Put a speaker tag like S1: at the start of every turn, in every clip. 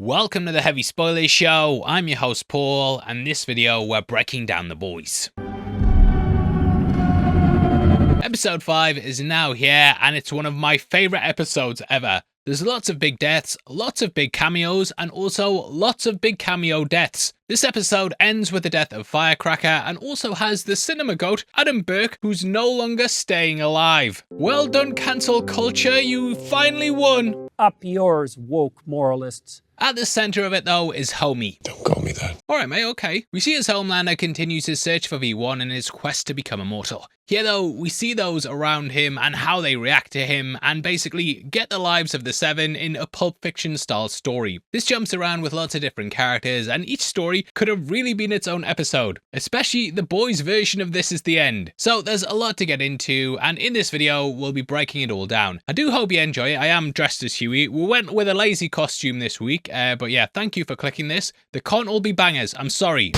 S1: Welcome to the Heavy Spoilers Show. I'm your host Paul, and in this video we're breaking down The Boys. Episode 5 is now here, and it's one of my favourite episodes ever. There's lots of big deaths, lots of big cameos, and also lots of big cameo deaths. This episode ends with the death of Firecracker and also has the cinema goat, Adam Bourke, who's no longer staying alive. Well done, cancel culture, you finally won!
S2: Up yours, woke moralists.
S1: At the centre of it though is Homie.
S3: Don't call me that.
S1: Alright mate, okay. We see as Homelander continues his search for V1 in his quest to become immortal. Here though, we see those around him and how they react to him and basically get the lives of the Seven in a Pulp Fiction style story. This jumps around with lots of different characters and each story could have really been its own episode. Especially the boys' version of This Is the End. So there's a lot to get into, and in this video we'll be breaking it all down. I do hope you enjoy it. I am dressed as Huey. We went with a lazy costume this week, but yeah, thank you for clicking this. They can't all be bangers, I'm sorry.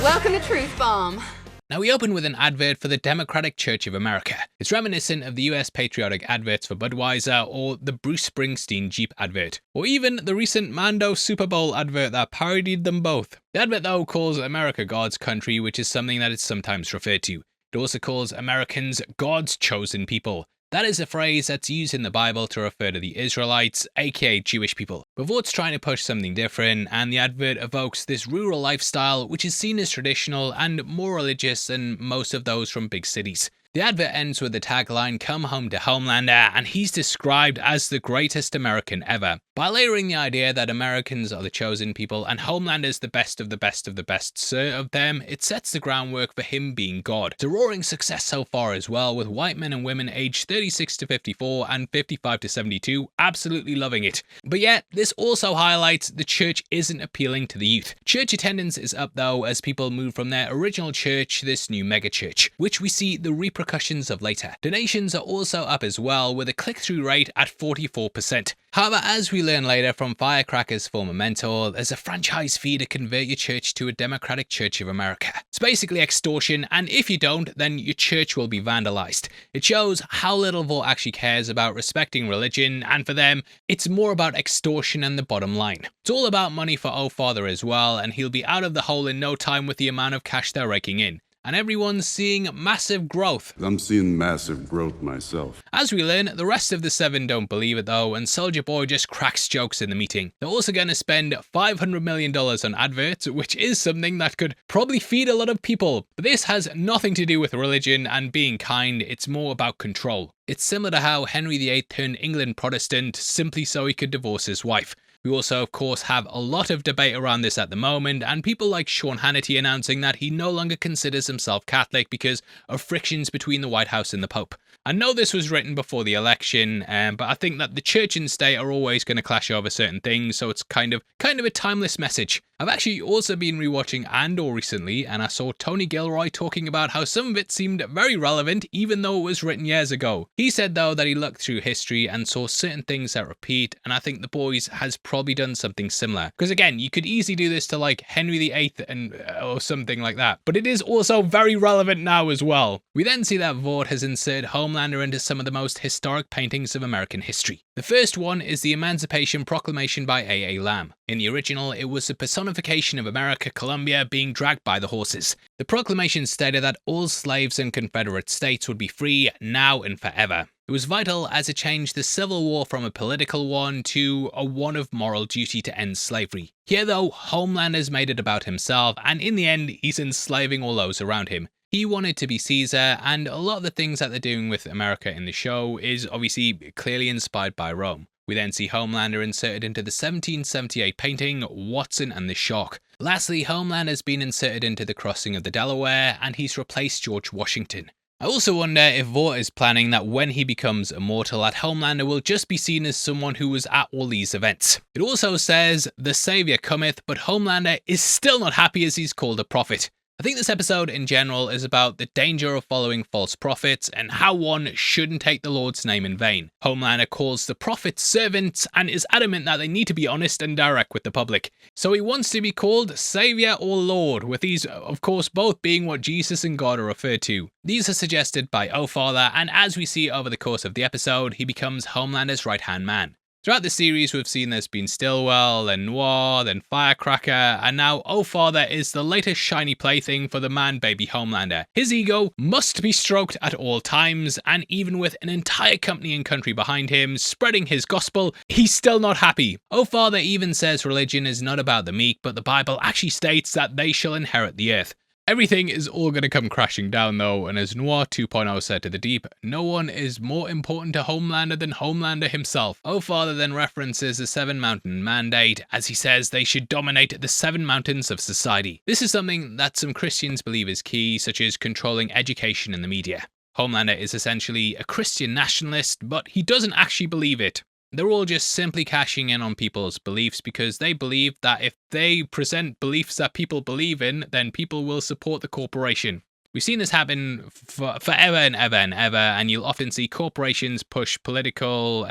S4: Welcome to Truth Bomb.
S1: Now we open with an advert for the Democratic Church of America. It's reminiscent of the US patriotic adverts for Budweiser or the Bruce Springsteen Jeep advert, or even the recent Mando Super Bowl advert that parodied them both. The advert though calls America God's country, which is something that it's sometimes referred to. It also calls Americans God's chosen people. That is a phrase that's used in the Bible to refer to the Israelites, aka Jewish people. But Vought's trying to push something different, and the advert evokes this rural lifestyle which is seen as traditional and more religious than most of those from big cities. The advert ends with the tagline, "Come home to Homelander," and he's described as the greatest American ever. By layering the idea that Americans are the chosen people and Homelander's the best of the best of the best sir of them, it sets the groundwork for him being God. It's a roaring success so far as well, with white men and women aged 36 to 54 and 55 to 72 absolutely loving it. But yet, this also highlights the church isn't appealing to the youth. Church attendance is up though as people move from their original church to this new megachurch, which we see the repercussions of later. Donations are also up as well, with a click-through rate at 44%. However, as we learn later from Firecracker's former mentor, there's a franchise fee to convert your church to a Democratic Church of America. It's basically extortion, and if you don't, then your church will be vandalized. It shows how little Vought actually cares about respecting religion, and for them, it's more about extortion and the bottom line. It's all about money for O-Father as well, and he'll be out of the hole in no time with the amount of cash they're raking in. And everyone's seeing massive growth.
S3: I'm seeing massive growth myself.
S1: As we learn, the rest of the Seven don't believe it though, and Soldier Boy just cracks jokes in the meeting. They're also going to spend $500 million on adverts, which is something that could probably feed a lot of people. But this has nothing to do with religion and being kind, it's more about control. It's similar to how Henry VIII turned England Protestant simply so he could divorce his wife. We also, of course, have a lot of debate around this at the moment, and people like Sean Hannity announcing that he no longer considers himself Catholic because of frictions between the White House and the Pope. I know this was written before the election, but I think that the church and state are always going to clash over certain things, so it's kind of a timeless message. I've actually also been rewatching Andor recently, and I saw Tony Gilroy talking about how some of it seemed very relevant even though it was written years ago. He said though that he looked through history and saw certain things that repeat, and I think The Boys has probably done something similar. Because again, you could easily do this to like Henry VIII or something like that, but it is also very relevant now as well. We then see that Vought has inserted Homelander into some of the most historic paintings of American history. The first one is the Emancipation Proclamation by A.A. Lamb. In the original, it was the personification of America Columbia being dragged by the horses. The proclamation stated that all slaves in Confederate states would be free now and forever. It was vital as it changed the Civil War from a political one to a one of moral duty to end slavery. Here though, Homelander's made it about himself, and in the end, he's enslaving all those around him. He wanted to be Caesar, and a lot of the things that they're doing with America in the show is obviously clearly inspired by Rome. We then see Homelander inserted into the 1778 painting, Watson and the Shark. Lastly, Homelander's been inserted into the crossing of the Delaware, and he's replaced George Washington. I also wonder if Vought is planning that when he becomes immortal, that Homelander will just be seen as someone who was at all these events. It also says, "The Saviour cometh," but Homelander is still not happy as he's called a prophet. I think this episode in general is about the danger of following false prophets and how one shouldn't take the Lord's name in vain. Homelander calls the prophets servants and is adamant that they need to be honest and direct with the public. So he wants to be called Saviour or Lord, with these of course both being what Jesus and God are referred to. These are suggested by O-Father, and as we see over the course of the episode, he becomes Homelander's right-hand man. Throughout the series, we've seen there's been Stillwell, then Noir, then Firecracker, and now Oh Father is the latest shiny plaything for the man-baby Homelander. His ego must be stroked at all times, and even with an entire company and country behind him, spreading his gospel, he's still not happy. Oh Father even says religion is not about the meek, but the Bible actually states that they shall inherit the earth. Everything is all going to come crashing down though, and as Noir 2.0 said to the Deep, no one is more important to Homelander than Homelander himself. Oh Father then references the 7 Mountain Mandate, as he says they should dominate the 7 mountains of society. This is something that some Christians believe is key, such as controlling education and the media. Homelander is essentially a Christian nationalist, but he doesn't actually believe it. They're all just simply cashing in on people's beliefs because they believe that if they present beliefs that people believe in, then people will support the corporation. We've seen this happen forever and ever and ever, and you'll often see corporations push political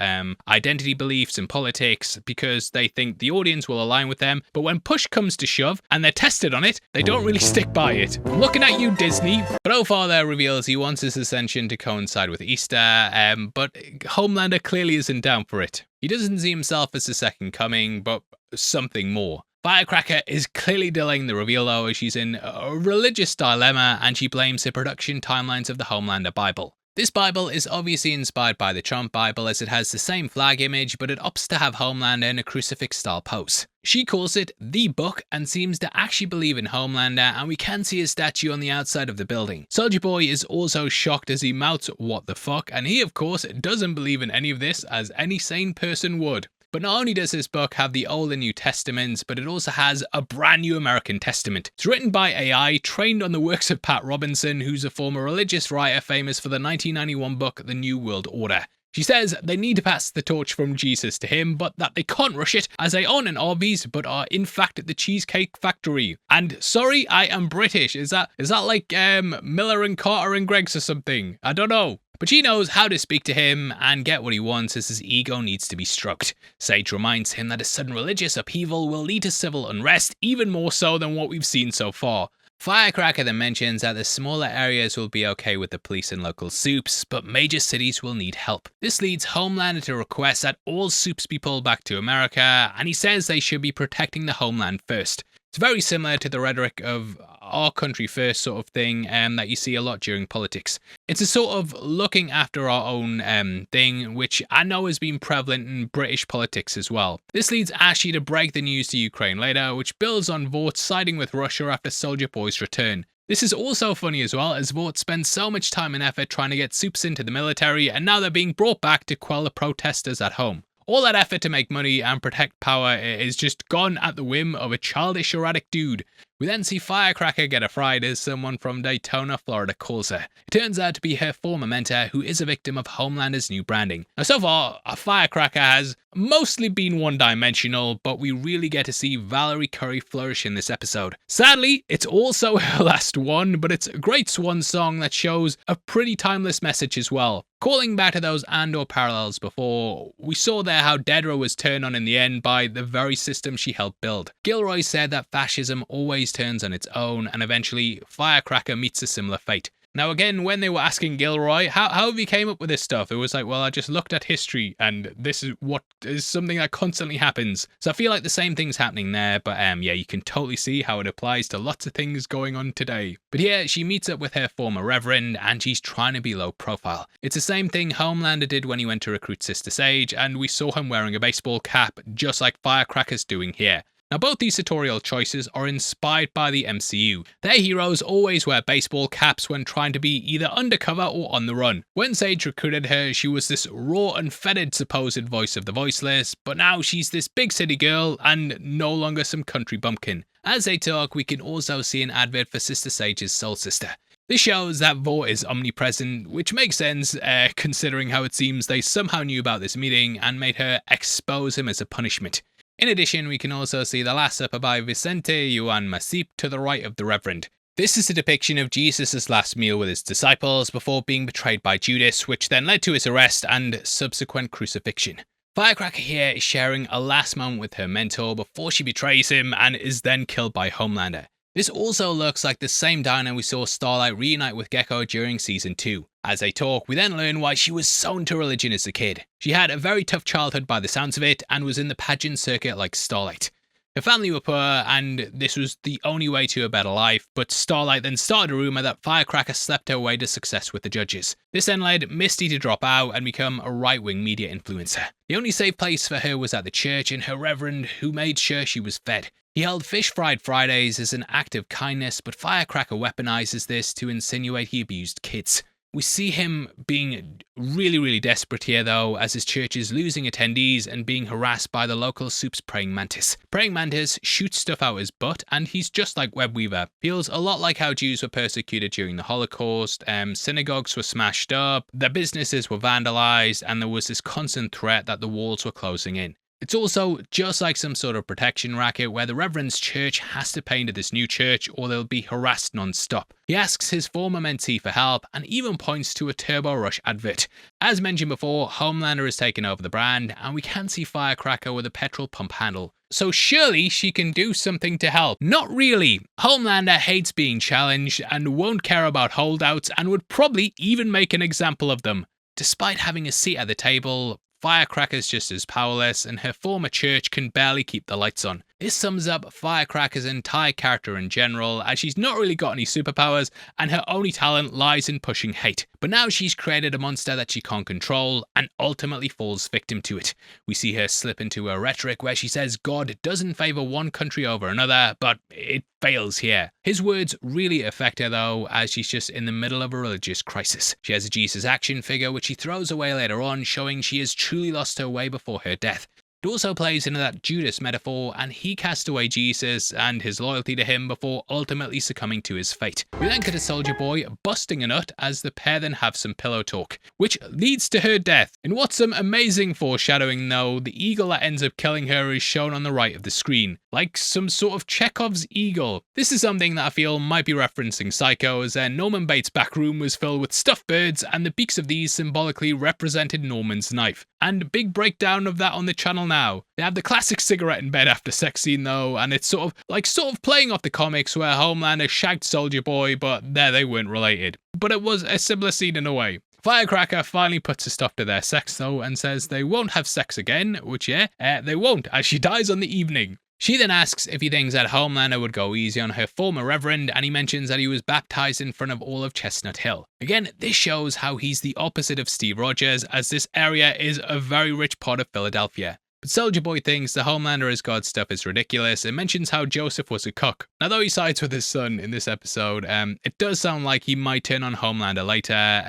S1: identity beliefs and politics because they think the audience will align with them, but when push comes to shove and they're tested on it, they don't really stick by it. I'm looking at you, Disney. But Oh Father reveals he wants his ascension to coincide with Easter, but Homelander clearly isn't down for it. He doesn't see himself as the second coming, but something more. Firecracker is clearly delaying the reveal though, as she's in a religious dilemma and she blames the production timelines of the Homelander Bible. This Bible is obviously inspired by the Trump Bible as it has the same flag image, but it opts to have Homelander in a crucifix-style pose. She calls it the book and seems to actually believe in Homelander, and we can see his statue on the outside of the building. Soulja Boy is also shocked as he mouths what the fuck, and he of course doesn't believe in any of this as any sane person would. But not only does this book have the Old and New Testaments, but it also has a brand new American Testament. It's written by AI, trained on the works of Pat Robinson, who's a former religious writer famous for the 1991 book The New World Order. She says they need to pass the torch from Jesus to him, but that they can't rush it as they aren't in Arby's, but are in fact at the Cheesecake Factory. And sorry, I am British. Is that like Miller and Carter and Greggs or something? I don't know. But she knows how to speak to him and get what he wants as his ego needs to be stroked. Sage reminds him that a sudden religious upheaval will lead to civil unrest, even more so than what we've seen so far. Firecracker then mentions that the smaller areas will be okay with the police and local soups, but major cities will need help. This leads Homelander to request that all soups be pulled back to America, and he says they should be protecting the homeland first. It's very similar to the rhetoric of our country first sort of thing that you see a lot during politics. It's a sort of looking after our own thing, which I know has been prevalent in British politics as well. This leads Ashley to break the news to Ukraine later, which builds on Vought siding with Russia after Soulja Boy's return. This is also funny as well, as Vought spends so much time and effort trying to get soups into the military, and now they're being brought back to quell the protesters at home. All that effort to make money and protect power is just gone at the whim of a childish, erratic dude. We then see Firecracker get a fright as someone from Daytona, Florida calls her. It turns out to be her former mentor, who is a victim of Homelander's new branding. Now so far, Firecracker has mostly been one-dimensional, but we really get to see Valerie Curry flourish in this episode. Sadly, it's also her last one, but it's a great swan song that shows a pretty timeless message as well. Calling back to those Andor parallels before, we saw there how Dedra was turned on in the end by the very system she helped build. Gilroy said that fascism always turns on its own, and eventually Firecracker meets a similar fate. Now again, when they were asking Gilroy, how have you came up with this stuff? It was like, well, I just looked at history and this is what is something that constantly happens. So I feel like the same thing's happening there, but yeah, you can totally see how it applies to lots of things going on today. But here, she meets up with her former reverend and she's trying to be low profile. It's the same thing Homelander did when he went to recruit Sister Sage, and we saw him wearing a baseball cap, just like Firecracker's doing here. Now both these sartorial choices are inspired by the MCU. Their heroes always wear baseball caps when trying to be either undercover or on the run. When Sage recruited her, she was this raw, unfettered supposed voice of the voiceless, but now she's this big city girl and no longer some country bumpkin. As they talk, we can also see an advert for Sister Sage's soul sister. This shows that Vought is omnipresent, which makes sense considering how it seems they somehow knew about this meeting and made her expose him as a punishment. In addition, we can also see the Last Supper by Vicente Juan Masip to the right of the Reverend. This is a depiction of Jesus' last meal with his disciples before being betrayed by Judas, which then led to his arrest and subsequent crucifixion. Firecracker here is sharing a last moment with her mentor before she betrays him and is then killed by Homelander. This also looks like the same diner we saw Starlight reunite with Gecko during season 2. As they talk, we then learn why she was so into religion as a kid. She had a very tough childhood by the sounds of it, and was in the pageant circuit like Starlight. Her family were poor, and this was the only way to a better life, but Starlight then started a rumour that Firecracker slept her way to success with the judges. This then led Misty to drop out and become a right-wing media influencer. The only safe place for her was at the church, and her reverend, who made sure she was fed. He held Fish Fried Fridays as an act of kindness, but Firecracker weaponizes this to insinuate he abused kids. We see him being really desperate here though, as his church is losing attendees and being harassed by the local soup's praying mantis. Praying mantis shoots stuff out his butt, and he's just like Webweaver. Feels a lot like how Jews were persecuted during the Holocaust, synagogues were smashed up, their businesses were vandalized, and there was this constant threat that the walls were closing in. It's also just like some sort of protection racket where the Reverend's church has to pay into this new church or they'll be harassed non-stop. He asks his former mentee for help and even points to a Turbo Rush advert. As mentioned before, Homelander has taken over the brand and we can see Firecracker with a petrol pump handle. So surely she can do something to help. Not really. Homelander hates being challenged and won't care about holdouts and would probably even make an example of them. Despite having a seat at the table, Firecracker's just as powerless, and her former church can barely keep the lights on. This sums up Firecracker's entire character in general, as she's not really got any superpowers, and her only talent lies in pushing hate. But now she's created a monster that she can't control, and ultimately falls victim to it. We see her slip into a rhetoric where she says God doesn't favour one country over another, but it fails here. His words really affect her though, as she's just in the middle of a religious crisis. She has a Jesus action figure which she throws away later on, showing she has truly lost her way before her death. It also plays into that Judas metaphor, and he cast away Jesus and his loyalty to him before ultimately succumbing to his fate. We then get a Soldier Boy busting a nut as the pair then have some pillow talk, which leads to her death. In what's some amazing foreshadowing though, the eagle that ends up killing her is shown on the right of the screen, like some sort of Chekhov's eagle. This is something that I feel might be referencing Psycho, as Norman Bates' back room was filled with stuffed birds and the beaks of these symbolically represented Norman's knife. And big breakdown of that on the channel now. They have the classic cigarette in bed after sex scene though, and it's sort of playing off the comics where Homelander shagged Soldier Boy, but there they weren't related. But it was a similar scene in a way. Firecracker finally puts a stop to their sex though and says they won't have sex again, which they won't, as she dies on the evening. She then asks if he thinks that Homelander would go easy on her former reverend, and he mentions that he was baptized in front of all of Chestnut Hill. Again, this shows how he's the opposite of Steve Rogers, as this area is a very rich part of Philadelphia. But Soldier Boy thinks the Homelander as God stuff is ridiculous and mentions how Joseph was a cook. Now, though he sides with his son in this episode, it does sound like he might turn on Homelander later,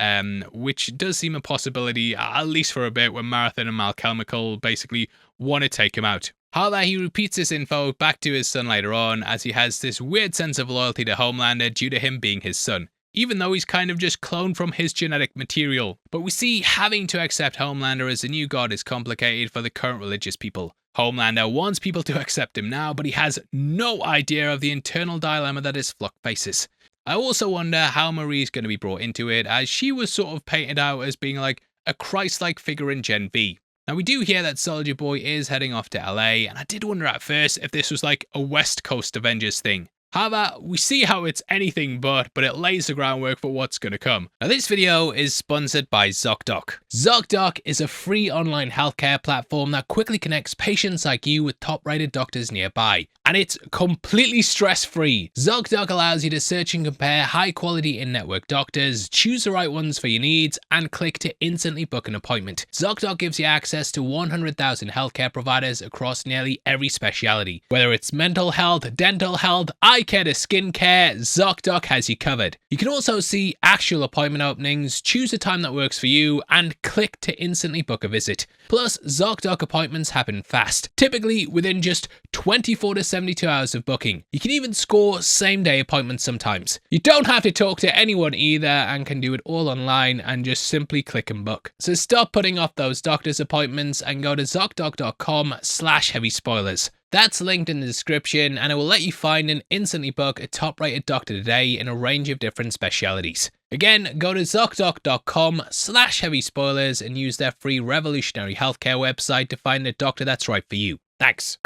S1: which does seem a possibility, at least for a bit, when Marathon and Malchemical basically want to take him out. However, he repeats this info back to his son later on, as he has this weird sense of loyalty to Homelander due to him being his son, even though he's kind of just cloned from his genetic material. But we see having to accept Homelander as the new god is complicated for the current religious people. Homelander wants people to accept him now, but he has no idea of the internal dilemma that his flock faces. I also wonder how Marie's going to be brought into it, as she was sort of painted out as being like a Christ-like figure in Gen V. Now, we do hear that Soldier Boy is heading off to LA, and I did wonder at first if this was like a West Coast Avengers thing. However, we see how it's anything but it lays the groundwork for what's going to come. Now, this video is sponsored by ZocDoc. ZocDoc is a free online healthcare platform that quickly connects patients like you with top-rated doctors nearby. And it's completely stress-free. ZocDoc allows you to search and compare high-quality in-network doctors, choose the right ones for your needs, and click to instantly book an appointment. ZocDoc gives you access to 100,000 healthcare providers across nearly every specialty. Whether it's mental health, dental health, eye care to skin care, ZocDoc has you covered. You can also see actual appointment openings, choose a time that works for you, and click to instantly book a visit. Plus, ZocDoc appointments happen fast, typically within just 24 to 72 hours of booking. You can even score same-day appointments sometimes. You don't have to talk to anyone either, and can do it all online and just simply click and book. So stop putting off those doctor's appointments and go to ZocDoc.com/heavy-spoilers. That's linked in the description, and it will let you find and instantly book a top-rated doctor today in a range of different specialities. Again, go to ZocDoc.com/heavy-spoilers and use their free revolutionary healthcare website to find the doctor that's right for you. Thanks.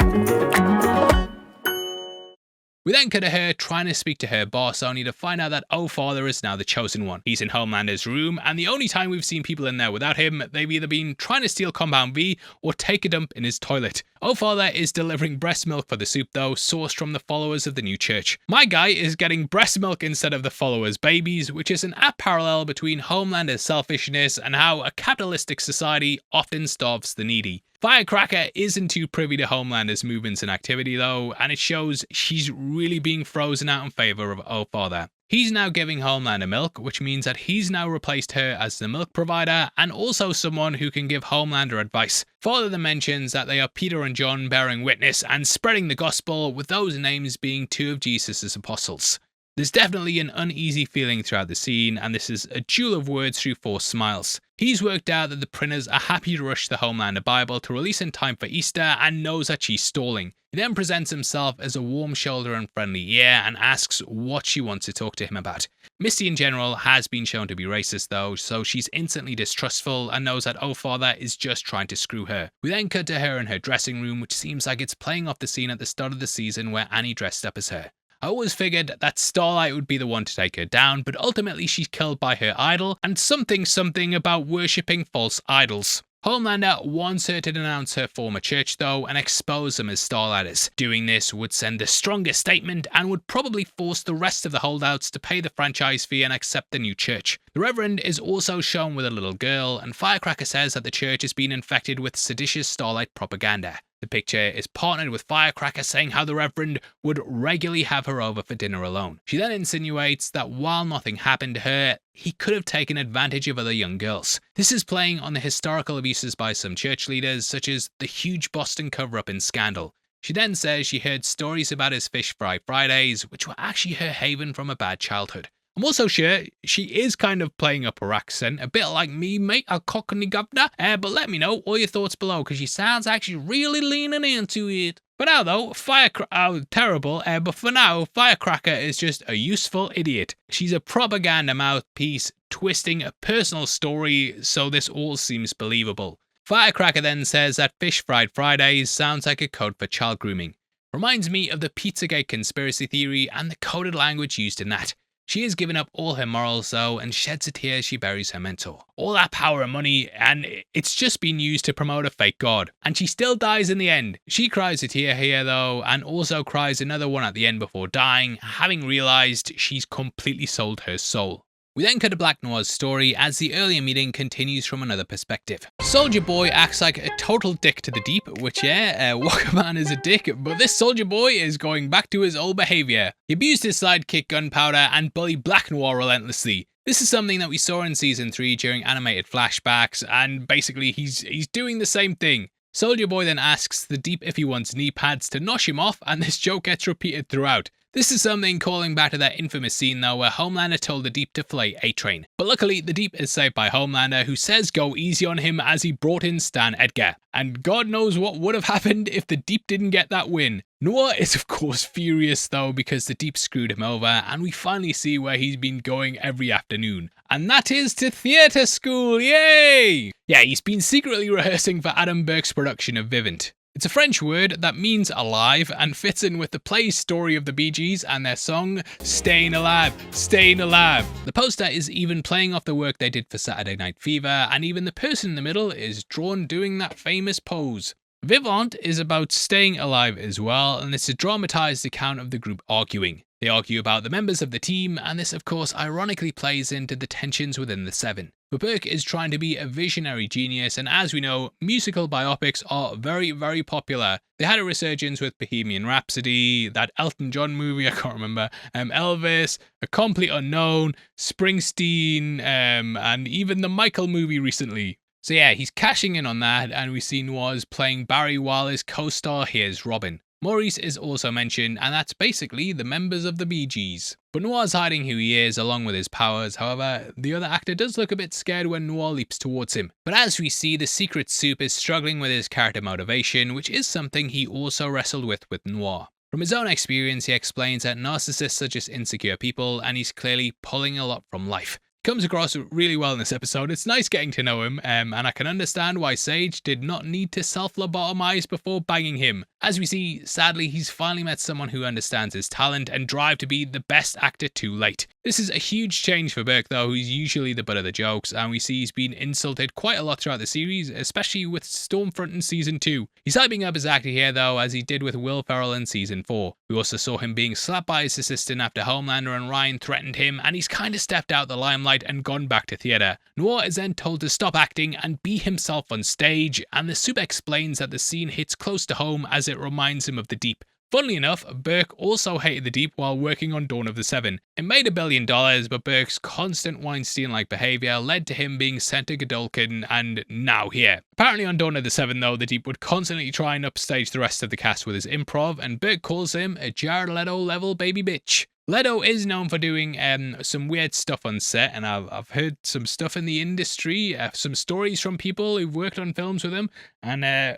S1: We then cut to her trying to speak to her boss, only to find out that Father is now the chosen one. He's in Homelander's room, and the only time we've seen people in there without him, they've either been trying to steal Compound V or take a dump in his toilet. Father is delivering breast milk for the soup though, sourced from the followers of the new church. My guy is getting breast milk instead of the followers' babies, which is an apt parallel between Homelander's selfishness and how a capitalistic society often starves the needy. Firecracker isn't too privy to Homelander's movements and activity though, and it shows she's really being frozen out in favour of Father. He's now giving Homelander milk, which means that he's now replaced her as the milk provider and also someone who can give Homelander advice. Father then mentions that they are Peter and John bearing witness and spreading the gospel, with those names being two of Jesus' apostles. There's definitely an uneasy feeling throughout the scene, and this is a duel of words through forced smiles. He's worked out that the printers are happy to rush the Homelander Bible to release in time for Easter and knows that she's stalling. He then presents himself as a warm shoulder and friendly ear and asks what she wants to talk to him about. Misty in general has been shown to be racist though, so she's instantly distrustful and knows that Father is just trying to screw her. We then cut to her in her dressing room, which seems like it's playing off the scene at the start of the season where Annie dressed up as her. I always figured that Starlight would be the one to take her down, but ultimately she's killed by her idol and something about worshipping false idols. Homelander wants her to denounce her former church though and expose them as Starlighters. Doing this would send the strongest statement and would probably force the rest of the holdouts to pay the franchise fee and accept the new church. The Reverend is also shown with a little girl, and Firecracker says that the church has been infected with seditious Starlight propaganda. The picture is partnered with Firecracker saying how the Reverend would regularly have her over for dinner alone. She then insinuates that while nothing happened to her, he could have taken advantage of other young girls. This is playing on the historical abuses by some church leaders, such as the huge Boston cover-up in Scandal. She then says she heard stories about his Fish Fry Fridays, which were actually her haven from a bad childhood. I'm also sure she is kind of playing up her accent, a bit like me, mate, a cockney governor. But let me know all your thoughts below, because she sounds actually really leaning into it. For now though, terrible, but for now, Firecracker is just a useful idiot. She's a propaganda mouthpiece, twisting a personal story so this all seems believable. Firecracker then says that Fish Fried Fridays sounds like a code for child grooming. Reminds me of the Pizzagate conspiracy theory and the coded language used in that. She has given up all her morals though and sheds a tear as she buries her mentor. All that power and money, and it's just been used to promote a fake god. And she still dies in the end. She cries a tear here though, and also cries another one at the end before dying, having realised she's completely sold her soul. We then cut to Black Noir's story as the earlier meeting continues from another perspective. Soldier Boy acts like a total dick to the Deep, which Walkerman is a dick, but this Soldier Boy is going back to his old behaviour. He abused his sidekick Gunpowder and bullied Black Noir relentlessly. This is something that we saw in Season 3 during animated flashbacks, and basically he's doing the same thing. Soldier Boy then asks the Deep if he wants knee pads to nosh him off, and this joke gets repeated throughout. This is something calling back to that infamous scene though where Homelander told the Deep to fillet A-Train. But luckily the Deep is saved by Homelander, who says go easy on him as he brought in Stayin Edgar. And God knows what would have happened if the Deep didn't get that win. Noir is of course furious though because the Deep screwed him over, and we finally see where he's been going every afternoon. And that is to theatre school, yay! Yeah, he's been secretly rehearsing for Adam Bourke's production of Vivant. It's a French word that means alive and fits in with the play's story of the Bee Gees and their song Stayin Alive, Stayin Alive. The poster is even playing off the work they did for Saturday Night Fever, and even the person in the middle is drawn doing that famous pose. Vought is about staying alive as well, and it's a dramatised account of the group arguing. They argue about the members of the team, and this of course ironically plays into the tensions within the Seven. But Bourke is trying to be a visionary genius, and as we know, musical biopics are very, very popular. They had a resurgence with Bohemian Rhapsody, that Elton John movie, I can't remember, Elvis, A Complete Unknown, Springsteen, and even the Michael movie recently. So yeah, he's cashing in on that, and we see Noir's playing Barry while his co-star here's Robin. Maurice is also mentioned, and that's basically the members of the Bee Gees. But Noir's hiding who he is along with his powers. However, the other actor does look a bit scared when Noir leaps towards him. But as we see, the secret soup is struggling with his character motivation, which is something he also wrestled with Noir. From his own experience, he explains that narcissists are just insecure people, and he's clearly pulling a lot from life. comes across really well in this episode. It's nice getting to know him, and I can understand why Sage did not need to self-lobotomize before banging him. As we see, sadly, he's finally met someone who understands his talent and drive to be the best actor too late. This is a huge change for Bourke though, who's usually the butt of the jokes, and we see he's been insulted quite a lot throughout the series, especially with Stormfront in Season 2. He's hyping up his actor here though, as he did with Will Ferrell in Season 4. We also saw him being slapped by his assistant after Homelander and Ryan threatened him, and he's kinda stepped out the limelight and gone back to theatre. Noir is then told to stop acting and be himself on stage, and the soup explains that the scene hits close to home as it reminds him of the Deep. Funnily enough, Bourke also hated the Deep while working on Dawn of the Seven. It made $1 billion, but Bourke's constant Weinstein-like behaviour led to him being sent to Godolphin and now here. Apparently on Dawn of the Seven though, the Deep would constantly try and upstage the rest of the cast with his improv, and Bourke calls him a Jared Leto level baby bitch. Leto is known for doing some weird stuff on set, and I've heard some stuff in the industry, some stories from people who've worked on films with him, and they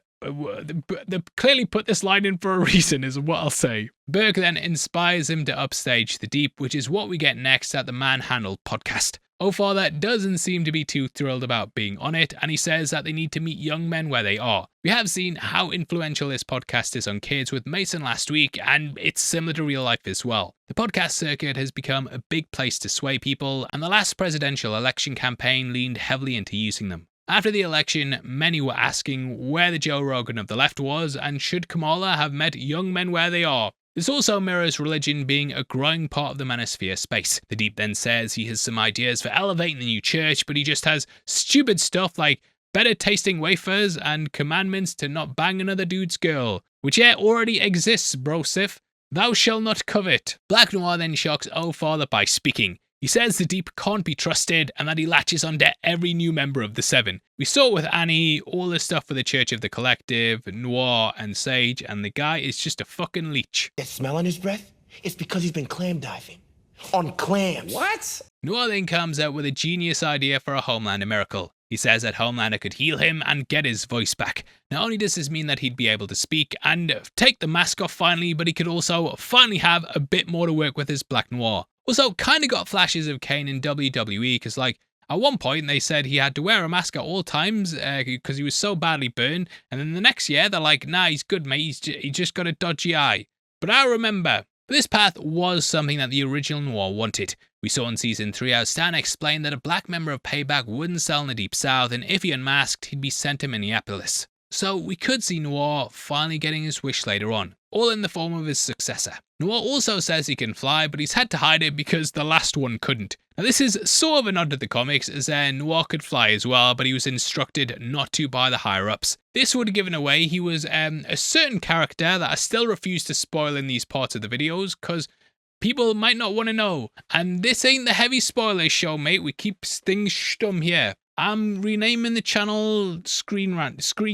S1: clearly put this line in for a reason, is what I'll say. Bourke then inspires him to upstage the Deep, which is what we get next at the Manhandled podcast. Father doesn't seem to be too thrilled about being on it, and he says that they need to meet young men where they are. We have seen how influential this podcast is on kids with Mason last week, and it's similar to real life as well. The podcast circuit has become a big place to sway people, and the last presidential election campaign leaned heavily into using them. After the election, many were asking where the Joe Rogan of the left was, and should Kamala have met young men where they are. This also mirrors religion being a growing part of the manosphere space. The Deep then says he has some ideas for elevating the new church, but he just has stupid stuff like better tasting wafers and commandments to not bang another dude's girl, which already exists, brosif. Thou shalt not covet. Black Noir then shocks Father by speaking. He says the Deep can't be trusted and that he latches onto every new member of the Seven. We saw it with Annie, all the stuff for the Church of the Collective, Noir and Sage, and the guy is just a fucking leech.
S4: That smell on his breath? It's because he's been clam diving. On clams.
S5: What?
S1: Noir then comes out with a genius idea for a Homelander miracle. He says that Homelander could heal him and get his voice back. Not only does this mean that he'd be able to speak and take the mask off finally, but he could also finally have a bit more to work with as Black Noir. Also, kind of got flashes of Kane in WWE, because like, at one point they said he had to wear a mask at all times because he was so badly burned, and then the next year they're like, nah, he's good mate, he just got a dodgy eye. But I remember, this path was something that the original Noir wanted. We saw in Season 3 how Stan explained that a black member of Payback wouldn't sell in the Deep South, and if he unmasked, he'd be sent to Minneapolis. So we could see Noir finally getting his wish later on, all in the form of his successor. Noir also says he can fly, but he's had to hide it because the last one couldn't. Now this is sort of a nod to the comics, as Noir could fly as well, but he was instructed not to by the higher-ups. This would have given away he was a certain character that I still refuse to spoil in these parts of the videos, because people might not want to know. And this ain't the heavy spoilers show, mate. We keep things stum here. I'm renaming the channel Screen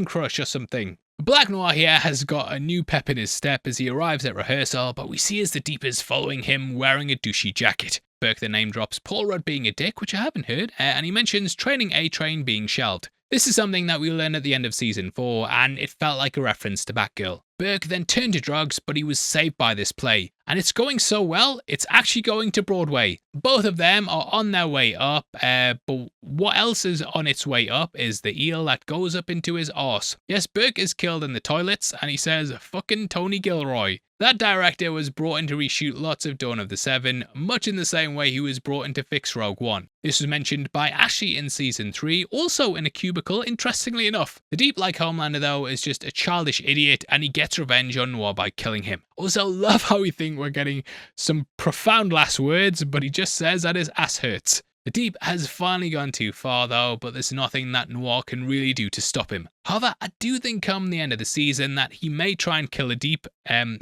S1: Crush or something. Black Noir here has got a new pep in his step as he arrives at rehearsal, but we see as the Deep is following him wearing a douchey jacket. Bourke the name drops Paul Rudd being a dick, which I haven't heard, and he mentions training A-Train being shelved. This is something that we learn at the end of Season 4, and it felt like a reference to Batgirl. Bourke then turned to drugs, but he was saved by this play. And it's going so well, it's actually going to Broadway. Both of them are on their way up, but what else is on its way up is the eel that goes up into his arse. Yes, Bourke is killed in the toilets, and he says, fucking Tony Gilroy. That director was brought in to reshoot lots of Dawn of the Seven, much in the same way he was brought in to fix Rogue One. This was mentioned by Ashley in Season 3, also in a cubicle, interestingly enough. The Deep, like Homelander though, is just a childish idiot, and he gets revenge on Noir by killing him. Also, love how we think we're getting some profound last words, but he just says that his ass hurts. The Deep has finally gone too far though, but there's nothing that Noir can really do to stop him. However, I do think come the end of the season that he may try and kill the Deep,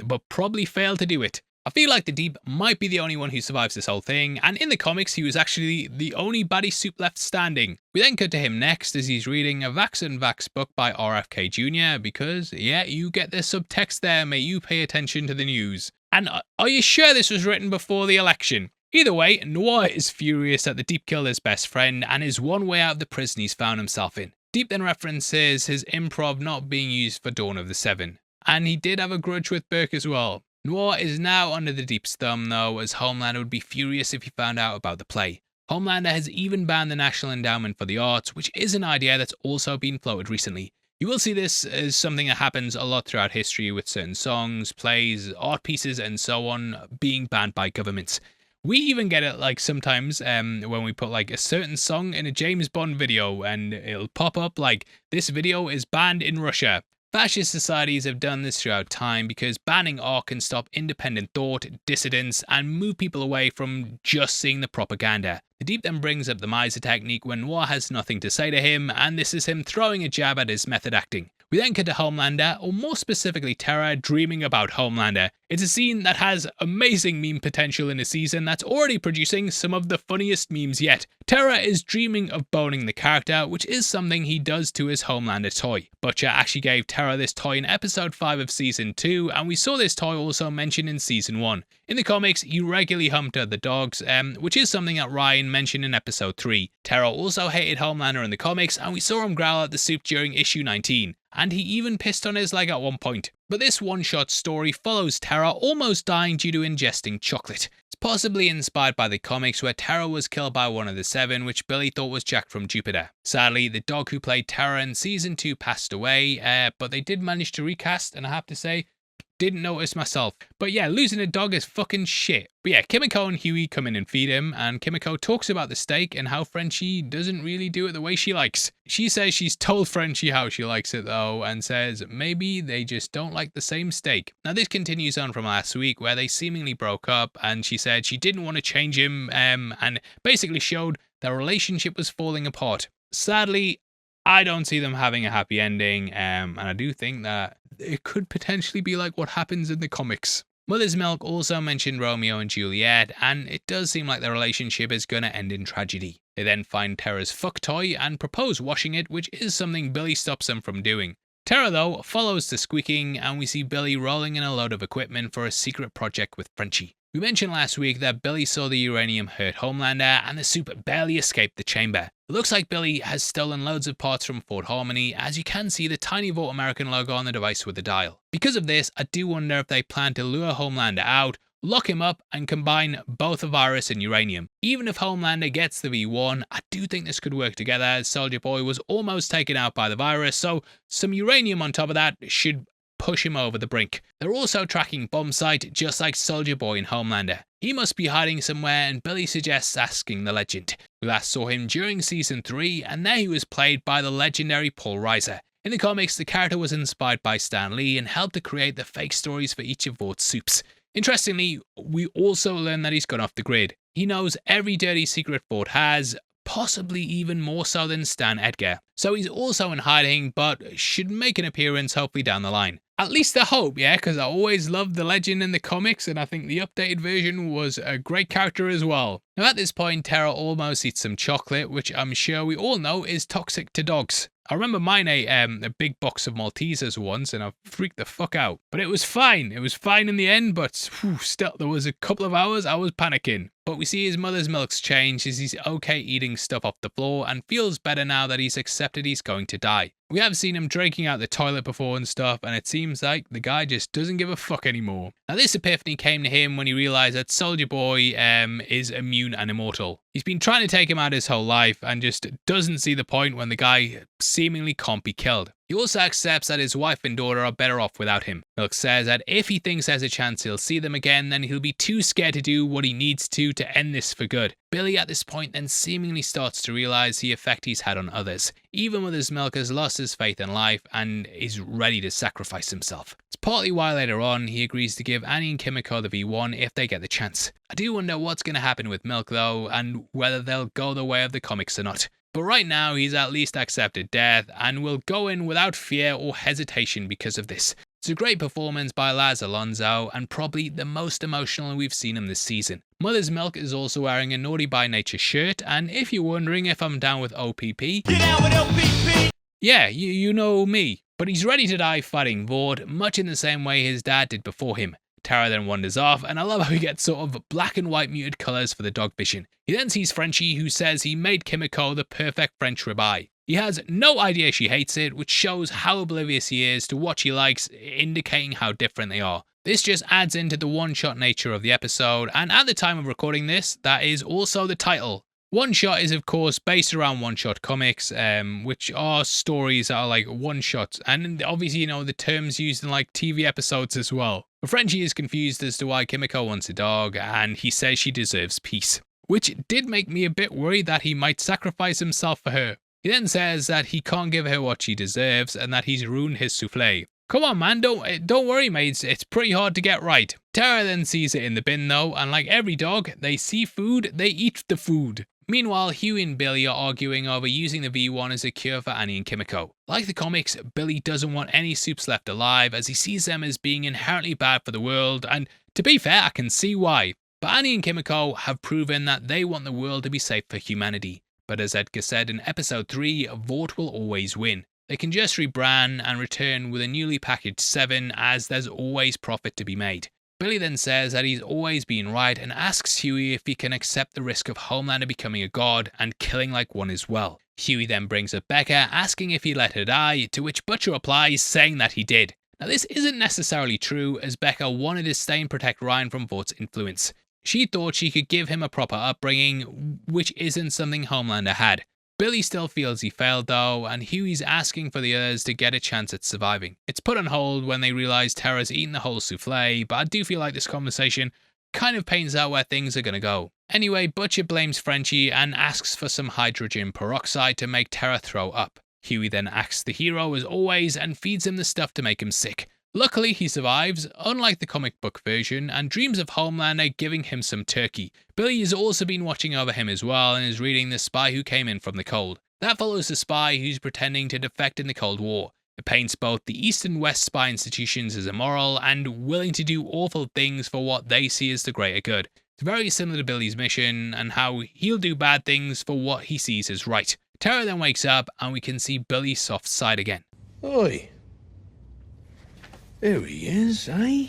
S1: but probably fail to do it. I feel like the Deep might be the only one who survives this whole thing, and in the comics he was actually the only baddie soup left standing. We then cut to him next as he's reading a Vax and Vax book by RFK Jr. because, yeah, you get the subtext there, mate, you pay attention to the news. And are you sure this was written before the election? Either way, Noir is furious that the Deep killed his best friend and is one way out of the prison he's found himself in. Deep then references his improv not being used for Dawn of the Seven, and he did have a grudge with Bourke as well. Noir is now under the Deep's thumb though, as Homelander would be furious if he found out about the play. Homelander has even banned the National Endowment for the Arts, which is an idea that's also been floated recently. You will see this as something that happens a lot throughout history with certain songs, plays, art pieces, and so on being banned by governments. We even get it like sometimes when we put like a certain song in a James Bond video and it'll pop up like, this video is banned in Russia. Fascist societies have done this throughout time because banning art can stop independent thought, dissidence, and move people away from just seeing the propaganda. The Deep then brings up the miser technique when Noir has nothing to say to him, and this is him throwing a jab at his method acting. We then cut to Homelander, or more specifically Terra, dreaming about Homelander. It's a scene that has amazing meme potential in a season that's already producing some of the funniest memes yet. Terra is dreaming of boning the character, which is something he does to his Homelander toy. Butcher actually gave Terra this toy in episode 5 of season 2, and we saw this toy also mentioned in season 1. In the comics, he regularly humped at the dogs, which is something that Ryan mentioned in episode 3. Terra also hated Homelander in the comics, and we saw him growl at the soup during issue 19. And he even pissed on his leg at one point. But this one-shot story follows Terra almost dying due to ingesting chocolate. It's possibly inspired by the comics where Terra was killed by one of the 7, which Billy thought was Jack from Jupiter. Sadly, the dog who played Terra in season 2 passed away, but they did manage to recast, and I have to say, didn't notice myself. But yeah, losing a dog is fucking shit. But yeah, Kimiko and Huey come in and feed him, and Kimiko talks about the steak and how Frenchie doesn't really do it the way she likes. She says she's told Frenchie how she likes it though, and says maybe they just don't like the same steak. Now this continues on from last week where they seemingly broke up, and she said she didn't want to change him, and basically showed their relationship was falling apart. Sadly, I don't see them having a happy ending, and I do think that it could potentially be like what happens in the comics. Mother's Milk also mentioned Romeo and Juliet, and it does seem like their relationship is going to end in tragedy. They then find Terra's fuck toy and propose washing it, which is something Billy stops them from doing. Terra though follows the squeaking, and we see Billy rolling in a load of equipment for a secret project with Frenchie. We mentioned last week that Billy saw the uranium hurt Homelander and the soup barely escaped the chamber. It looks like Billy has stolen loads of parts from Fort Harmony, as you can see the tiny Vought American logo on the device with the dial. Because of this, I do wonder if they plan to lure Homelander out, lock him up, and combine both a virus and uranium. Even if Homelander gets the V1, I do think this could work together, as Soldier Boy was almost taken out by the virus, so some uranium on top of that should push him over the brink. They're also tracking Bombsight, just like Soldier Boy and Homelander. He must be hiding somewhere, and Billy suggests asking the legend. We last saw him during season 3, and there he was played by the legendary Paul Reiser. In the comics, the character was inspired by Stan Lee and helped to create the fake stories for each of Vaught's soups. Interestingly, we also learn that he's gone off the grid. He knows every dirty secret Vought has, possibly even more so than Stan Edgar. So he's also in hiding, but should make an appearance hopefully down the line. At least I hope, yeah, because I always loved the legend in the comics, and I think the updated version was a great character as well. Now at this point, Terra almost eats some chocolate, which I'm sure we all know is toxic to dogs. I remember mine ate a big box of Maltesers once, and I freaked the fuck out. But it was fine. It was fine in the end, but still, there was a couple of hours I was panicking. But we see his mother's milk's changed as he's okay eating stuff off the floor and feels better now that he's accepted he's going to die. We have seen him drinking out the toilet before and stuff, and it seems like the guy just doesn't give a fuck anymore. Now this epiphany came to him when he realised that Soldier Boy is immune and immortal. He's been trying to take him out his whole life and just doesn't see the point when the guy seemingly can't be killed. He also accepts that his wife and daughter are better off without him. Milk says that if he thinks there's a chance he'll see them again, then he'll be too scared to do what he needs to end this for good. Billy at this point then seemingly starts to realise the effect he's had on others. Even Mother's Milk has lost his faith in life and is ready to sacrifice himself. It's partly why later on he agrees to give Annie and Kimiko the V1 if they get the chance. I do wonder what's going to happen with Milk though, and whether they'll go the way of the comics or not. But right now he's at least accepted death and will go in without fear or hesitation because of this. It's a great performance by Laz Alonso, and probably the most emotional we've seen him this season. Mother's Milk is also wearing a Naughty by Nature shirt, and if you're wondering if I'm down with OPP, get out with OPP! Yeah, you know me. But he's ready to die fighting Vought, much in the same way his dad did before him. Terra then wanders off, and I love how he gets sort of black and white muted colours for the dog vision. He then sees Frenchie, who says he made Kimiko the perfect French ribeye. He has no idea she hates it, which shows how oblivious he is to what she likes, indicating how different they are. This just adds into the one-shot nature of the episode, and at the time of recording this, that is also the title. One Shot is, of course, based around One Shot comics, which are stories that are like one shots. And obviously, you know, the terms used in like TV episodes as well. But Frenchie is confused as to why Kimiko wants a dog, and he says she deserves peace. Which did make me a bit worried that he might sacrifice himself for her. He then says that he can't give her what she deserves and that he's ruined his souffle. Come on, man, don't worry, mates. It's pretty hard to get right. Tara then sees it in the bin though, and like every dog, they see food, they eat the food. Meanwhile, Huey and Billy are arguing over using the V1 as a cure for Annie and Kimiko. Like the comics, Billy doesn't want any soups left alive as he sees them as being inherently bad for the world, and to be fair, I can see why. But Annie and Kimiko have proven that they want the world to be safe for humanity. But as Edgar said in episode 3, Vought will always win. They can just rebrand and return with a newly packaged 7 as there's always profit to be made. Billy then says that he's always been right and asks Huey if he can accept the risk of Homelander becoming a god and killing like one as well. Huey then brings up Becca asking if he let her die, to which Butcher replies saying that he did. Now this isn't necessarily true as Becca wanted to stay and protect Ryan from Vaught's influence. She thought she could give him a proper upbringing, which isn't something Homelander had. Billy still feels he failed though, and Huey's asking for the others to get a chance at surviving. It's put on hold when they realise Tara's eaten the whole souffle, but I do feel like this conversation kind of paints out where things are going to go. Anyway, Butcher blames Frenchie and asks for some hydrogen peroxide to make Tara throw up. Huey then acts the hero as always and feeds him the stuff to make him sick. Luckily, he survives, unlike the comic book version, and dreams of Homelander giving him some turkey. Billy has also been watching over him as well and is reading The Spy Who Came In From the Cold. That follows the spy who's pretending to defect in the Cold War. It paints both the East and West spy institutions as immoral and willing to do awful things for what they see as the greater good. It's very similar to Billy's mission and how he'll do bad things for what he sees as right. Tara then wakes up and we can see Billy's soft side again.
S4: Oi. There he is, eh?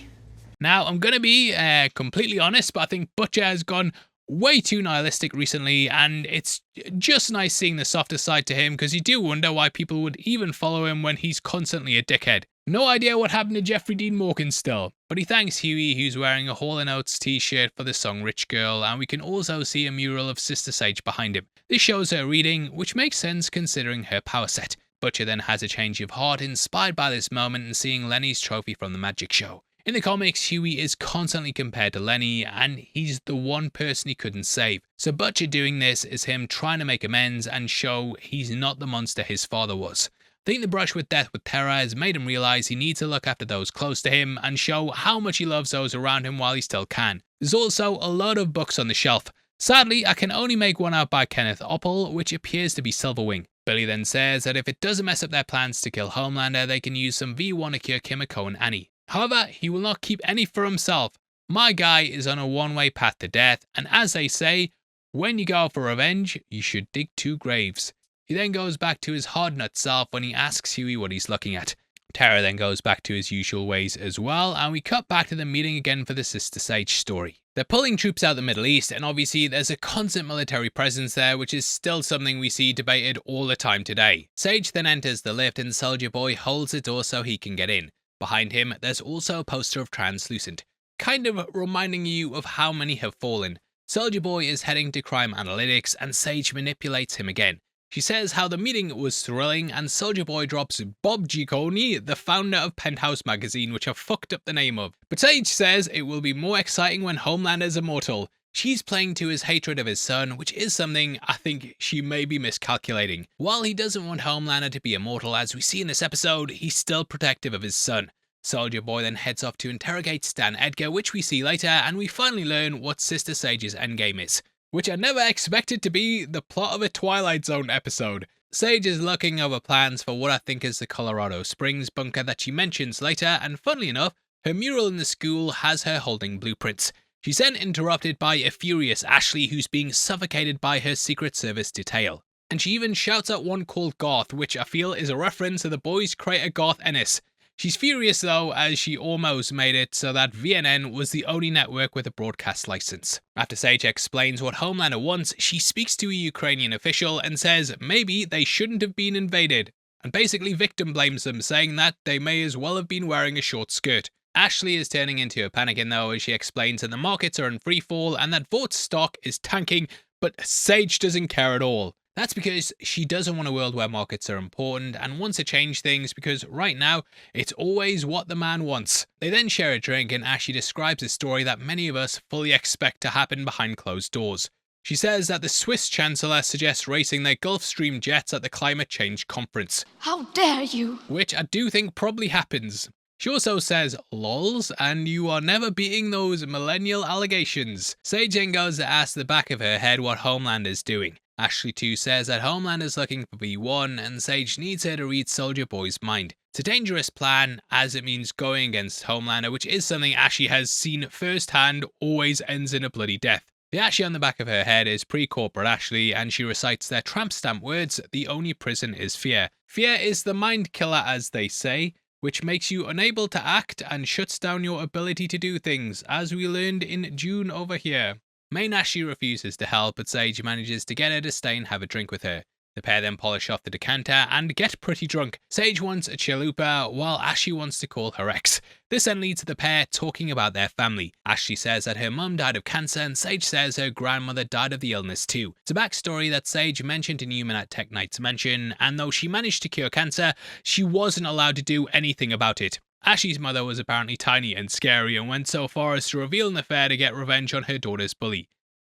S1: Now, I'm going to be completely honest, but I think Butcher has gone way too nihilistic recently, and it's just nice seeing the softer side to him, because you do wonder why people would even follow him when he's constantly a dickhead. No idea what happened to Jeffrey Dean Morgan still, but he thanks Huey, who's wearing a Hall & Oates t-shirt for the song Rich Girl, and we can also see a mural of Sister Sage behind him. This shows her reading, which makes sense considering her power set. Butcher then has a change of heart inspired by this moment and seeing Lenny's trophy from the magic show. In the comics, Huey is constantly compared to Lenny, and he's the one person he couldn't save. So Butcher doing this is him trying to make amends and show he's not the monster his father was. I think the brush with death with Terra has made him realise he needs to look after those close to him and show how much he loves those around him while he still can. There's also a lot of books on the shelf. Sadly, I can only make one out by Kenneth Oppel, which appears to be Silverwing. Billy then says that if it doesn't mess up their plans to kill Homelander, they can use some V1 to cure Kimiko and Annie. However, he will not keep any for himself. My guy is on a one-way path to death, and as they say, when you go for revenge, you should dig 2 graves. He then goes back to his hard-nut self when he asks Huey what he's looking at. Tara then goes back to his usual ways as well, and we cut back to the meeting again for the Sister Sage story. They're pulling troops out of the Middle East, and obviously there's a constant military presence there, which is still something we see debated all the time today. Sage then enters the lift and Soldier Boy holds the door so he can get in. Behind him, there's also a poster of Translucent, kind of reminding you of how many have fallen. Soldier Boy is heading to crime analytics, and Sage manipulates him again. She says how the meeting was thrilling, and Soldier Boy drops Bob Giacone, the founder of Penthouse magazine, which I've fucked up the name of. But Sage says it will be more exciting when Homelander's immortal. She's playing to his hatred of his son, which is something I think she may be miscalculating. While he doesn't want Homelander to be immortal, as we see in this episode, he's still protective of his son. Soldier Boy then heads off to interrogate Stayin Edgar, which we see later, and we finally learn what Sister Sage's endgame is, which I never expected to be the plot of a Twilight Zone episode. Sage is looking over plans for what I think is the Colorado Springs bunker that she mentions later, and funnily enough, her mural in the school has her holding blueprints. She's then interrupted by a furious Ashley who's being suffocated by her Secret Service detail. And she even shouts at one called Garth, which I feel is a reference to the boys' creator Garth Ennis. She's furious though, as she almost made it so that VNN was the only network with a broadcast license. After Sage explains what Homelander wants, she speaks to a Ukrainian official and says maybe they shouldn't have been invaded, and basically victim blames them, saying that they may as well have been wearing a short skirt. Ashley is turning into a panicking though, as she explains that the markets are in freefall and that Vaught's stock is tanking, but Sage doesn't care at all. That's because she doesn't want a world where markets are important and wants to change things because right now, it's always what the man wants. They then share a drink and Ashley describes a story that many of us fully expect to happen behind closed doors. She says that the Swiss Chancellor suggests racing their Gulfstream jets at the climate change conference.
S5: How dare you!
S1: Which I do think probably happens. She also says, lols, and you are never beating those millennial allegations. Sage then goes to ask the back of her head what Homelander's doing. Ashley too says that Homelander's looking for V1 and Sage needs her to read Soldier Boy's mind. It's a dangerous plan as it means going against Homelander, which is something Ashley has seen firsthand always ends in a bloody death. The Ashley on the back of her head is pre-corporate Ashley and she recites their tramp stamp words, the only prison is fear. Fear is the mind killer as they say, which makes you unable to act and shuts down your ability to do things, as we learned in June over here. Main Ashley refuses to help, but Sage manages to get her to stay and have a drink with her. The pair then polish off the decanter and get pretty drunk. Sage wants a chalupa, while Ashley wants to call her ex. This then leads to the pair talking about their family. Ashley says that her mum died of cancer, and Sage says her grandmother died of the illness too. It's a backstory that Sage mentioned in Human at Tech Knight's mention, and though she managed to cure cancer, she wasn't allowed to do anything about it. Ashley's mother was apparently tiny and scary and went so far as to reveal an affair to get revenge on her daughter's bully.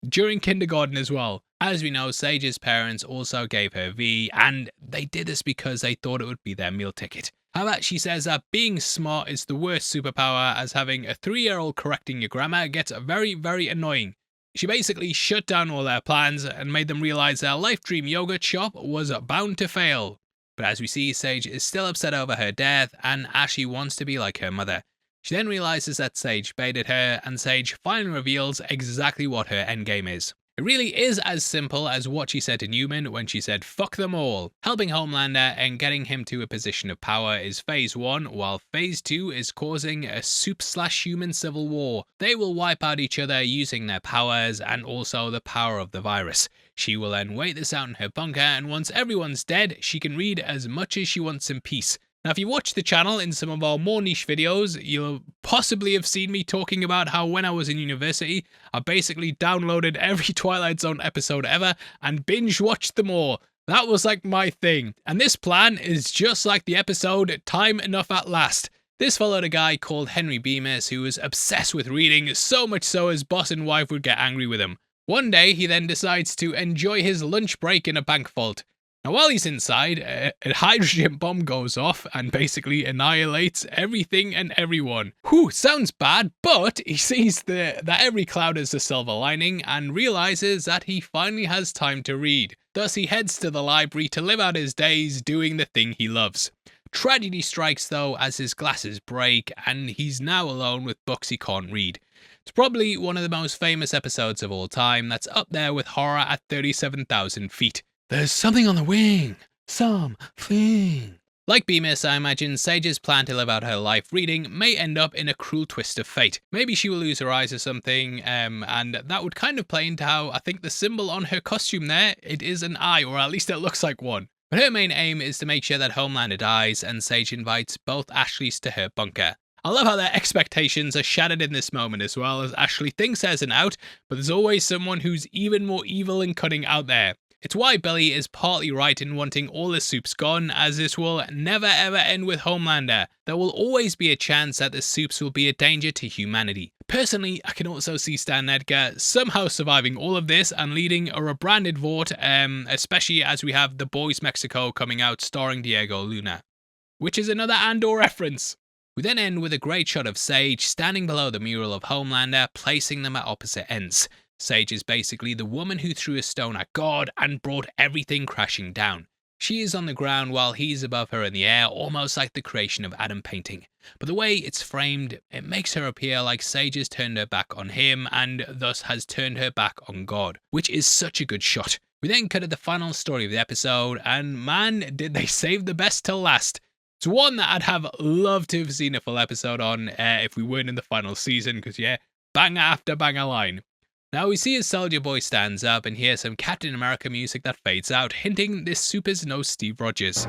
S1: During kindergarten as well. As we know, Sage's parents also gave her V, and they did this because they thought it would be their meal ticket. However, she says that being smart is the worst superpower, as having a 3-year-old correcting your grammar gets very, very annoying. She basically shut down all their plans and made them realize their life dream yogurt shop was bound to fail. But as we see, Sage is still upset over her death, and Ashley wants to be like her mother. She then realizes that Sage baited her, and Sage finally reveals exactly what her endgame is. It really is as simple as what she said to Newman when she said fuck them all. Helping Homelander and getting him to a position of power is phase 1, while phase 2 is causing a soup/human civil war. They will wipe out each other using their powers and also the power of the virus. She will then wait this out in her bunker, and once everyone's dead, she can read as much as she wants in peace. Now, if you watch the channel in some of our more niche videos, you'll possibly have seen me talking about how when I was in university, I basically downloaded every Twilight Zone episode ever and binge-watched them all. That was like my thing. And this plan is just like the episode Time Enough at Last. This followed a guy called Henry Bemis who was obsessed with reading, so much so his boss and wife would get angry with him. One day, he then decides to enjoy his lunch break in a bank vault. Now, while he's inside, a hydrogen bomb goes off and basically annihilates everything and everyone. Whew, sounds bad, but he sees that every cloud is a silver lining and realizes that he finally has time to read. Thus, he heads to the library to live out his days doing the thing he loves. Tragedy strikes, though, as his glasses break and he's now alone with books he can't read. It's probably one of the most famous episodes of all time that's up there with horror at 37,000 feet. There's something on the wing. Something. Like Bemis, I imagine Sage's plan to live out her life reading may end up in a cruel twist of fate. Maybe she will lose her eyes or something, and that would kind of play into how I think the symbol on her costume there, it is an eye, or at least it looks like one. But her main aim is to make sure that Homelander dies, and Sage invites both Ashleys to her bunker. I love how their expectations are shattered in this moment as well, as Ashley thinks there's an out, but there's always someone who's even more evil and cunning out there. It's why Billy is partly right in wanting all the soups gone, as this will never ever end with Homelander. There will always be a chance that the soups will be a danger to humanity. Personally, I can also see Stan and Edgar somehow surviving all of this and leading a rebranded Vought, especially as we have The Boys Mexico coming out starring Diego Luna, which is another Andor reference. We then end with a great shot of Sage standing below the mural of Homelander, placing them at opposite ends. Sage is basically the woman who threw a stone at God and brought everything crashing down. She is on the ground while he's above her in the air, almost like the creation of Adam painting. But the way it's framed, it makes her appear like Sage has turned her back on him and thus has turned her back on God, which is such a good shot. We then cut to the final story of the episode, and man, did they save the best till last. It's one that I'd have loved to have seen a full episode on if we weren't in the final season, because yeah, banger after banger line. Now we see as Soldier Boy stands up and hear some Captain America music that fades out, hinting this soup is no Steve Rogers.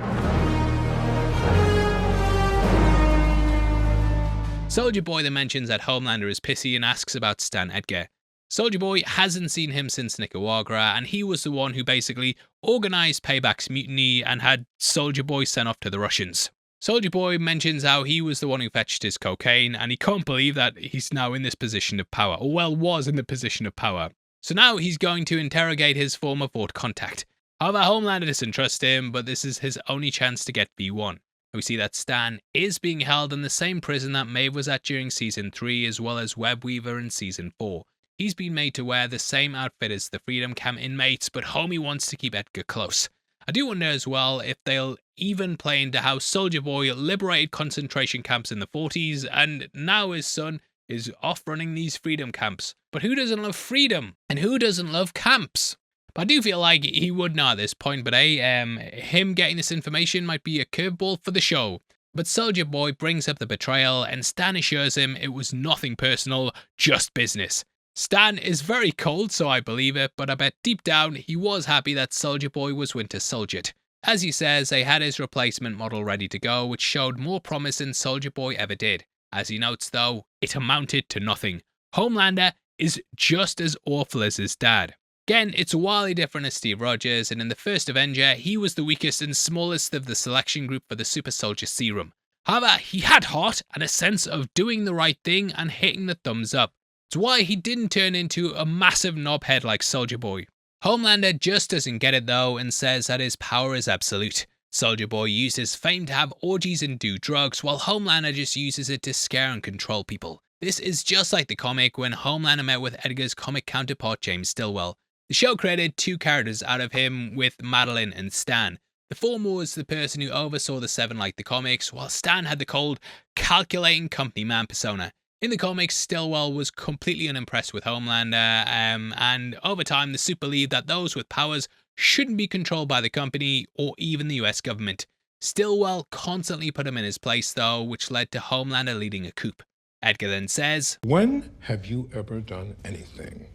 S1: Soldier Boy then mentions that Homelander is pissy and asks about Stan Edgar. Soulja Boy hasn't seen him since Nicaragua, and he was the one who basically organized Payback's mutiny and had Soulja Boy sent off to the Russians. Soulja Boy mentions how he was the one who fetched his cocaine, and he can't believe that he's now in this position of power, or well, was in the position of power. So now he's going to interrogate his former Vought contact. However, Homelander doesn't trust him, but this is his only chance to get V1. We see that Stan is being held in the same prison that Maeve was at during Season 3, as well as Webweaver in Season 4. He's been made to wear the same outfit as the Freedom Camp inmates, but Homie wants to keep Edgar close. I do wonder as well if they'll even play into how Soulja Boy liberated concentration camps in the 40s, and now his son is off running these freedom camps. But who doesn't love freedom? And who doesn't love camps? But I do feel like he would know at this point, but him getting this information might be a curveball for the show. But Soulja Boy brings up the betrayal, and Stan assures him it was nothing personal, just business. Stan is very cold, so I believe it, but I bet deep down he was happy that Soulja Boy was Winter Soldiered. As he says, they had his replacement model ready to go, which showed more promise than Soulja Boy ever did. As he notes though, it amounted to nothing. Homelander is just as awful as his dad. Again, it's wildly different as Steve Rogers, and in the first Avenger, he was the weakest and smallest of the selection group for the Super Soldier Serum. However, he had heart and a sense of doing the right thing and hitting the thumbs up. It's why he didn't turn into a massive knobhead like Soulja Boy. Homelander just doesn't get it though, and says that his power is absolute. Soulja Boy used his fame to have orgies and do drugs, while Homelander just uses it to scare and control people. This is just like the comic when Homelander met with Edgar's comic counterpart James Stillwell. The show created two characters out of him with Madeline and Stan. The former was the person who oversaw the Seven like the comics, while Stan had the cold, calculating company man persona. In the comics, Stillwell was completely unimpressed with Homelander, and over time the suit believed that those with powers shouldn't be controlled by the company or even the US government. Stillwell constantly put him in his place though, which led to Homelander leading a coup. Edgar then says,
S5: "When have you ever done anything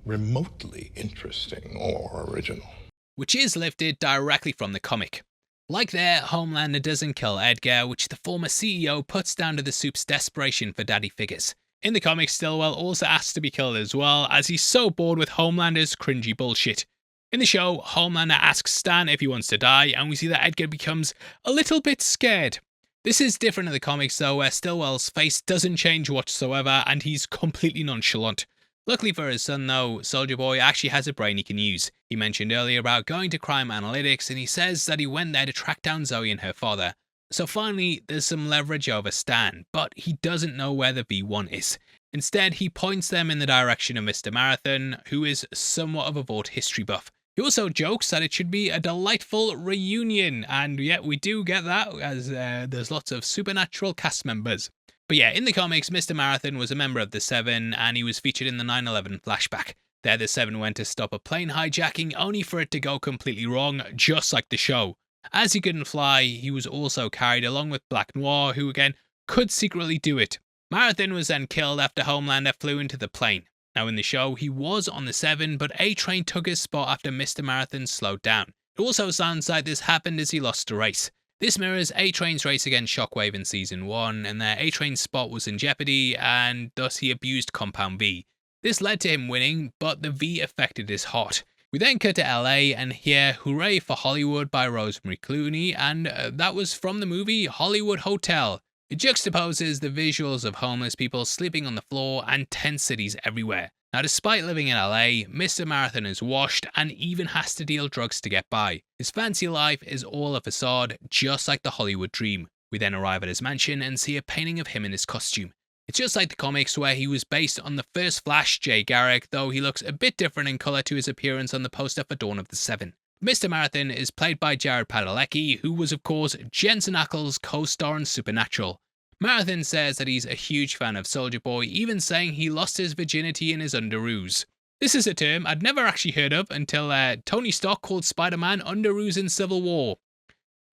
S5: remotely interesting or original?"
S1: Which is lifted directly from the comic. Like there, Homelander doesn't kill Edgar, which the former CEO puts down to the soup's desperation for daddy figures. In the comics, Stillwell also asks to be killed as well, as he's so bored with Homelander's cringy bullshit. In the show, Homelander asks Stan if he wants to die, and we see that Edgar becomes a little bit scared. This is different in the comics though, where Stillwell's face doesn't change whatsoever, and he's completely nonchalant. Luckily for his son though, Soulja Boy actually has a brain he can use. He mentioned earlier about going to crime analytics, and he says that he went there to track down Zoe and her father. So finally, there's some leverage over Stan, but he doesn't know where the V1 is. Instead, he points them in the direction of Mr. Marathon, who is somewhat of a Vought history buff. He also jokes that it should be a delightful reunion, and yet we do get that, as there's lots of supernatural cast members. But yeah, in the comics, Mr. Marathon was a member of the Seven, and he was featured in the 9/11 flashback. There, the Seven went to stop a plane hijacking, only for it to go completely wrong, just like the show. As he couldn't fly, he was also carried along with Black Noir, who again could secretly do it. Marathon was then killed after Homelander flew into the plane. Now in the show, he was on the Seven, but A-Train took his spot after Mr. Marathon slowed down. It also sounds like this happened as he lost a race. This mirrors A-Train's race against Shockwave in Season 1, and their A-Train's spot was in jeopardy, and thus he abused Compound V. This led to him winning, but the V affected his heart. We then cut to LA and hear Hooray for Hollywood by Rosemary Clooney, and that was from the movie Hollywood Hotel. It juxtaposes the visuals of homeless people sleeping on the floor and tent cities everywhere. Now, despite living in LA, Mr. Marathon is washed and even has to deal drugs to get by. His fancy life is all a facade, just like the Hollywood dream. We then arrive at his mansion and see a painting of him in his costume. It's just like the comics where he was based on the first Flash, Jay Garrick, though he looks a bit different in colour to his appearance on the poster for Dawn of the Seven. Mr. Marathon is played by Jared Padalecki, who was of course Jensen Ackles' co-star in Supernatural. Marathon says that he's a huge fan of Soulja Boy, even saying he lost his virginity in his underoos. This is a term I'd never actually heard of until Tony Stark called Spider-Man underoos in Civil War.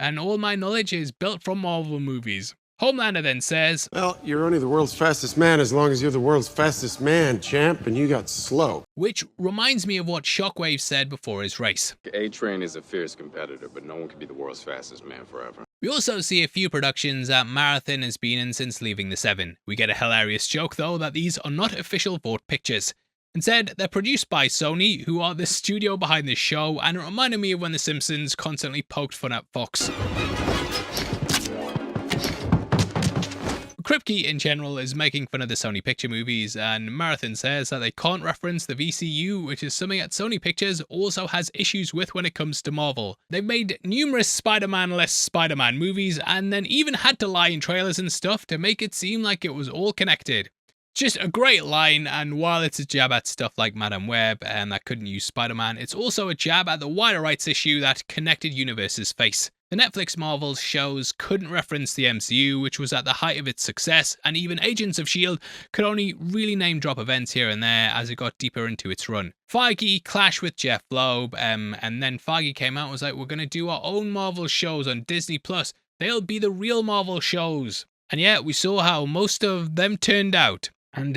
S1: And all my knowledge is built from Marvel movies. Homelander then says,
S6: "Well, you're only the world's fastest man as long as you're the world's fastest man, champ, and you got slow."
S1: Which reminds me of what Shockwave said before his race.
S7: A-Train is a fierce competitor, but no one can be the world's fastest man forever.
S1: We also see a few productions that Marathon has been in since leaving the Seven. We get a hilarious joke though that these are not official Vought pictures. Instead, they're produced by Sony, who are the studio behind this show, and it reminded me of when The Simpsons constantly poked fun at Fox. Kripke in general is making fun of the Sony Picture movies, and Marathon says that they can't reference the VCU, which is something that Sony Pictures also has issues with when it comes to Marvel. They've made numerous Spider-Man-less Spider-Man movies, and then even had to lie in trailers and stuff to make it seem like it was all connected. Just a great line, and while it's a jab at stuff like Madame Web and that couldn't use Spider-Man, it's also a jab at the wider rights issue that connected universes face. The Netflix Marvel shows couldn't reference the MCU, which was at the height of its success, and even Agents of S.H.I.E.L.D. could only really name drop events here and there as it got deeper into its run. Feige clashed with Jeff Loeb, and then Feige came out and was like, we're going to do our own Marvel shows on Disney+. They'll be the real Marvel shows. And yet, we saw how most of them turned out. And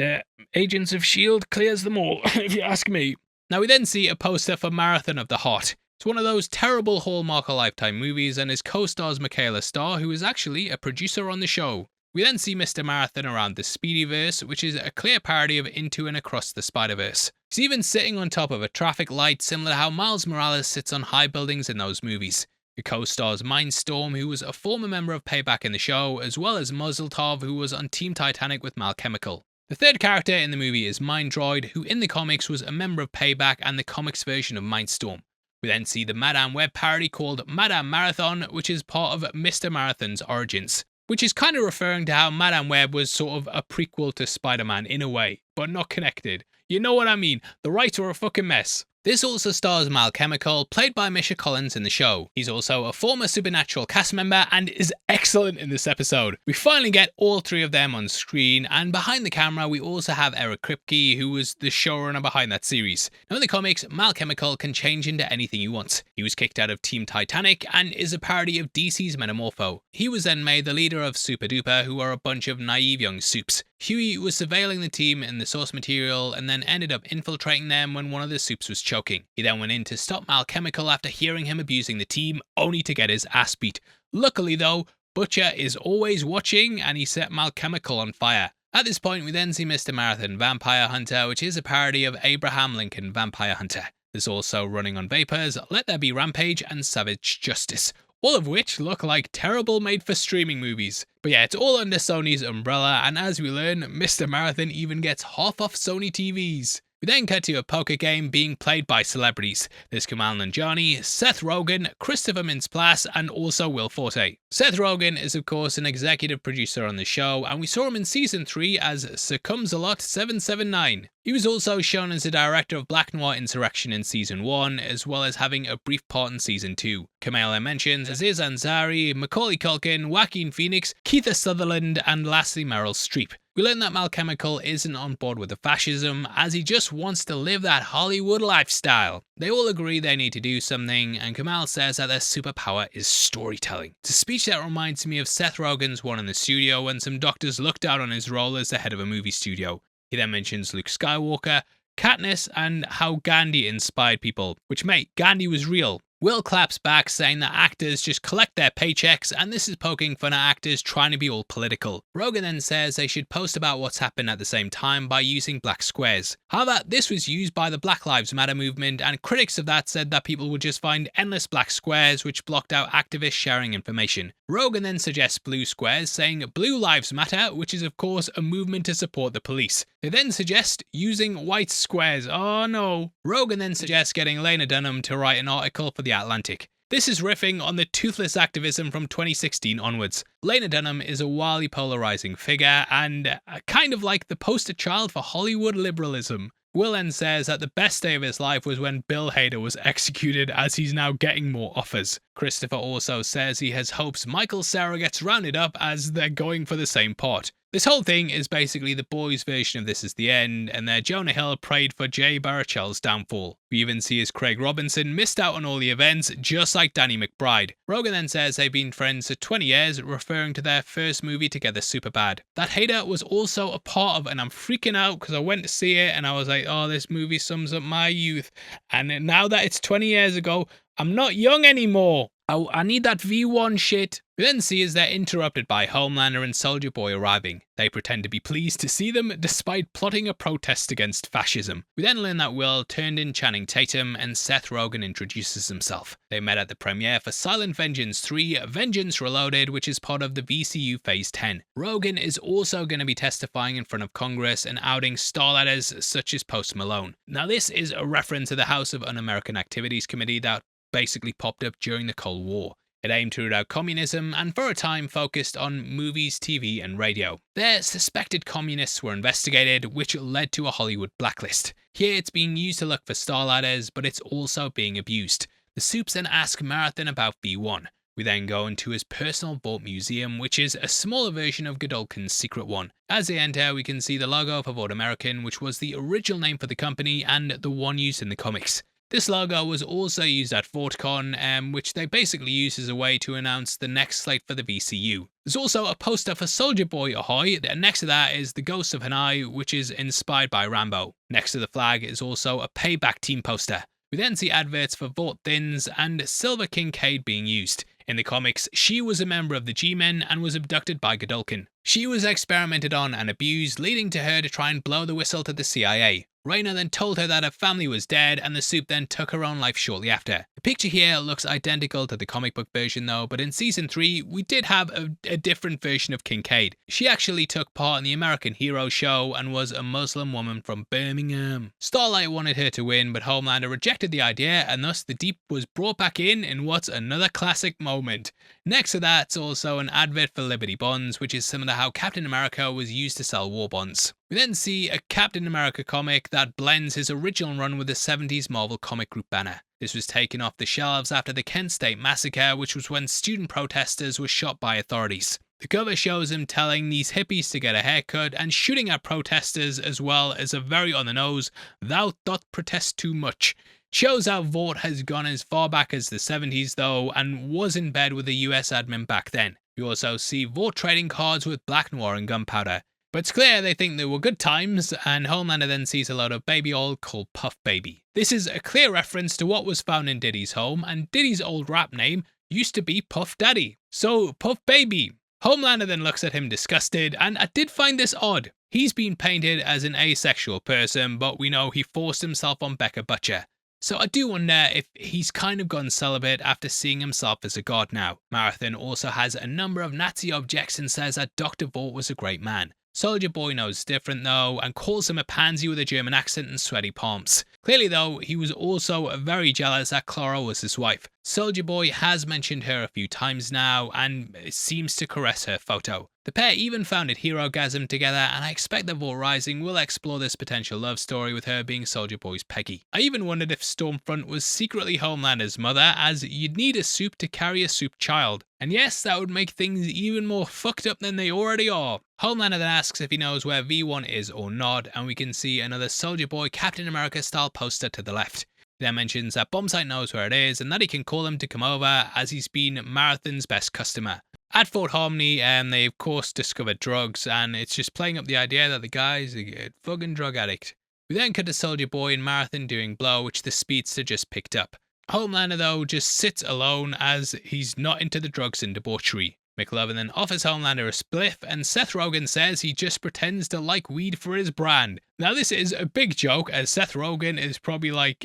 S1: Agents of S.H.I.E.L.D. clears them all, if you ask me. Now we then see a poster for Marathon of the Heart. It's one of those terrible Hallmark or Lifetime movies, and his co-stars Michaela Starr, who is actually a producer on the show. We then see Mr. Marathon around the Speedyverse, which is a clear parody of Into and Across the Spider-Verse. He's even sitting on top of a traffic light, similar to how Miles Morales sits on high buildings in those movies. He co-stars Mindstorm, who was a former member of Payback in the show, as well as Muzzletov, who was on Team Titanic with Mal Chemical. The third character in the movie is Mindroid, who in the comics was a member of Payback and the comics version of Mindstorm. We then see the Madame Web parody called Madame Marathon, which is part of Mr. Marathon's origins, which is kind of referring to how Madame Web was sort of a prequel to Spider-Man in a way, but not connected. You know what I mean? The rights were a fucking mess. This also stars Mal Chemical, played by Misha Collins in the show. He's also a former Supernatural cast member and is excellent in this episode. We finally get all three of them on screen, and behind the camera we also have Eric Kripke, who was the showrunner behind that series. Now in the comics, Mal Chemical can change into anything he wants. He was kicked out of Team Titanic and is a parody of DC's Metamorpho. He was then made the leader of Super Duper, who are a bunch of naive young supes. Huey was surveilling the team in the source material and then ended up infiltrating them when one of the supes was choking. He then went in to stop Mal Chemical after hearing him abusing the team, only to get his ass beat. Luckily though, Butcher is always watching and he set Mal Chemical on fire. At this point we then see Mr. Marathon Vampire Hunter, which is a parody of Abraham Lincoln Vampire Hunter. There's also Running on Vapors, Let There Be Rampage and Savage Justice. All of which look like terrible made-for-streaming movies. But yeah, it's all under Sony's umbrella, and as we learn, Mr. Marathon even gets half off Sony TVs. We then cut to a poker game being played by celebrities. There's Kumail Nanjiani, Seth Rogen, Christopher Mintz-Plasse, and also Will Forte. Seth Rogen is of course an executive producer on the show, and we saw him in Season 3 as Succumbs-a-Lot 779. He was also shown as the director of Black Noir Insurrection in Season 1, as well as having a brief part in Season 2. Kumail mentions Aziz Ansari, Macaulay Culkin, Joaquin Phoenix, Kiefer Sutherland, and lastly Meryl Streep. We learn that Mal Chemical isn't on board with the fascism, as he just wants to live that Hollywood lifestyle. They all agree they need to do something, and Kumail says that their superpower is storytelling. It's a speech that reminds me of Seth Rogen's one in the studio when some doctors looked out on his role as the head of a movie studio. He then mentions Luke Skywalker, Katniss, and how Gandhi inspired people, which mate, Gandhi was real. Will claps back saying that actors just collect their paychecks and this is poking fun at actors trying to be all political. Rogen then says they should post about what's happened at the same time by using black squares. However, this was used by the Black Lives Matter movement and critics of that said that people would just find endless black squares which blocked out activists sharing information. Rogen then suggests blue squares saying Blue Lives Matter, which is of course a movement to support the police. They then suggest using white squares. Oh no. Rogen then suggests getting Lena Dunham to write an article for the Atlantic. This is riffing on the toothless activism from 2016 onwards. Lena Dunham is a wildly polarizing figure and kind of like the poster child for Hollywood liberalism. Will then says that the best day of his life was when Bill Hader was executed, as he's now getting more offers. Christopher also says he has hopes Michael Cera gets rounded up as they're going for the same part. This whole thing is basically the boys' version of This Is the End, and their Jonah Hill prayed for Jay Baruchel's downfall. We even see as Craig Robinson missed out on all the events, just like Danny McBride. Rogen then says they've been friends for 20 years, referring to their first movie together, Superbad. That Hader was also a part of, and I'm freaking out because I went to see it and I was like, oh, this movie sums up my youth. And now that it's 20 years ago, I'm not young anymore. Oh, I need that V1 shit. We then see as they're interrupted by Homelander and Soldier Boy arriving. They pretend to be pleased to see them despite plotting a protest against fascism. We then learn that Will turned in Channing Tatum and Seth Rogen introduces himself. They met at the premiere for Silent Vengeance 3 Vengeance Reloaded, which is part of the VCU Phase 10. Rogen is also going to be testifying in front of Congress and outing starletters such as Post Malone. Now this is a reference to the House of Un-American Activities Committee that basically popped up during the Cold War. It aimed to root out communism and for a time focused on movies, TV and radio. Their suspected communists were investigated, which led to a Hollywood blacklist. Here it's being used to look for starladders, but it's also being abused. The Supes then ask Marathon about V1. We then go into his personal Vought museum, which is a smaller version of Godolkin's secret one. As they enter, we can see the logo for Vought American, which was the original name for the company and the one used in the comics. This logo was also used at VoughtCon, which they basically used as a way to announce the next slate for the VCU. There's also a poster for Soldier Boy Ahoy, and next to that is the Ghost of Hanai, which is inspired by Rambo. Next to the flag is also a Payback team poster. We then see adverts for Vought Thins and Silver Kincaid being used. In the comics, she was a member of the G-Men and was abducted by Godolkin. She was experimented on and abused, leading to her to try and blow the whistle to the CIA. Raina then told her that her family was dead, and the Supe then took her own life shortly after. The picture here looks identical to the comic book version though, but in Season 3, we did have a different version of Kincaid. She actually took part in the American Hero show and was a Muslim woman from Birmingham. Starlight wanted her to win, but Homelander rejected the idea, and thus the Deep was brought back in what's another classic moment. Next to that's also an advert for Liberty Bonds, which is similar to how Captain America was used to sell war bonds. We then see a Captain America comic that blends his original run with the 70s Marvel comic group banner. This was taken off the shelves after the Kent State Massacre, which was when student protesters were shot by authorities. The cover shows him telling these hippies to get a haircut and shooting at protesters, as well as a very on the nose, "Thou doth protest too much." Shows how Vought has gone as far back as the 70s though, and was in bed with the US admin back then. We also see Vought trading cards with Black Noir and Gunpowder. But it's clear they think they were good times, and Homelander then sees a load of baby oil called Puff Baby. This is a clear reference to what was found in Diddy's home, and Diddy's old rap name used to be Puff Daddy. So, Puff Baby. Homelander then looks at him disgusted, and I did find this odd. He's been painted as an asexual person, but we know he forced himself on Becca Butcher. So I do wonder if he's kind of gone celibate after seeing himself as a god now. Marathon also has a number of Nazi objects and says that Dr. Vought was a great man. Soldier Boy knows different though, and calls him a pansy with a German accent and sweaty palms. Clearly though, he was also very jealous that Clara was his wife. Soldier Boy has mentioned her a few times now, and seems to caress her photo. The pair even founded Herogasm together, and I expect that Vought Rising will explore this potential love story with her being Soldier Boy's Peggy. I even wondered if Stormfront was secretly Homelander's mother, as you'd need a Supe to carry a Supe child. And yes, that would make things even more fucked up than they already are. Homelander then asks if he knows where V1 is or not, and we can see another Soldier Boy Captain America style poster to the left. He then mentions that Bombsight knows where it is and that he can call him to come over, as he's been Marathon's best customer. At Fort Harmony, they of course discovered drugs, and it's just playing up the idea that the guy's a fucking drug addict. We then cut to Soldier Boy and Marathon doing blow, which the speedster just picked up. Homelander though just sits alone, as he's not into the drugs and debauchery. McLovin then offers Homelander a spliff, and Seth Rogen says he just pretends to like weed for his brand. Now this is a big joke, as Seth Rogen is probably like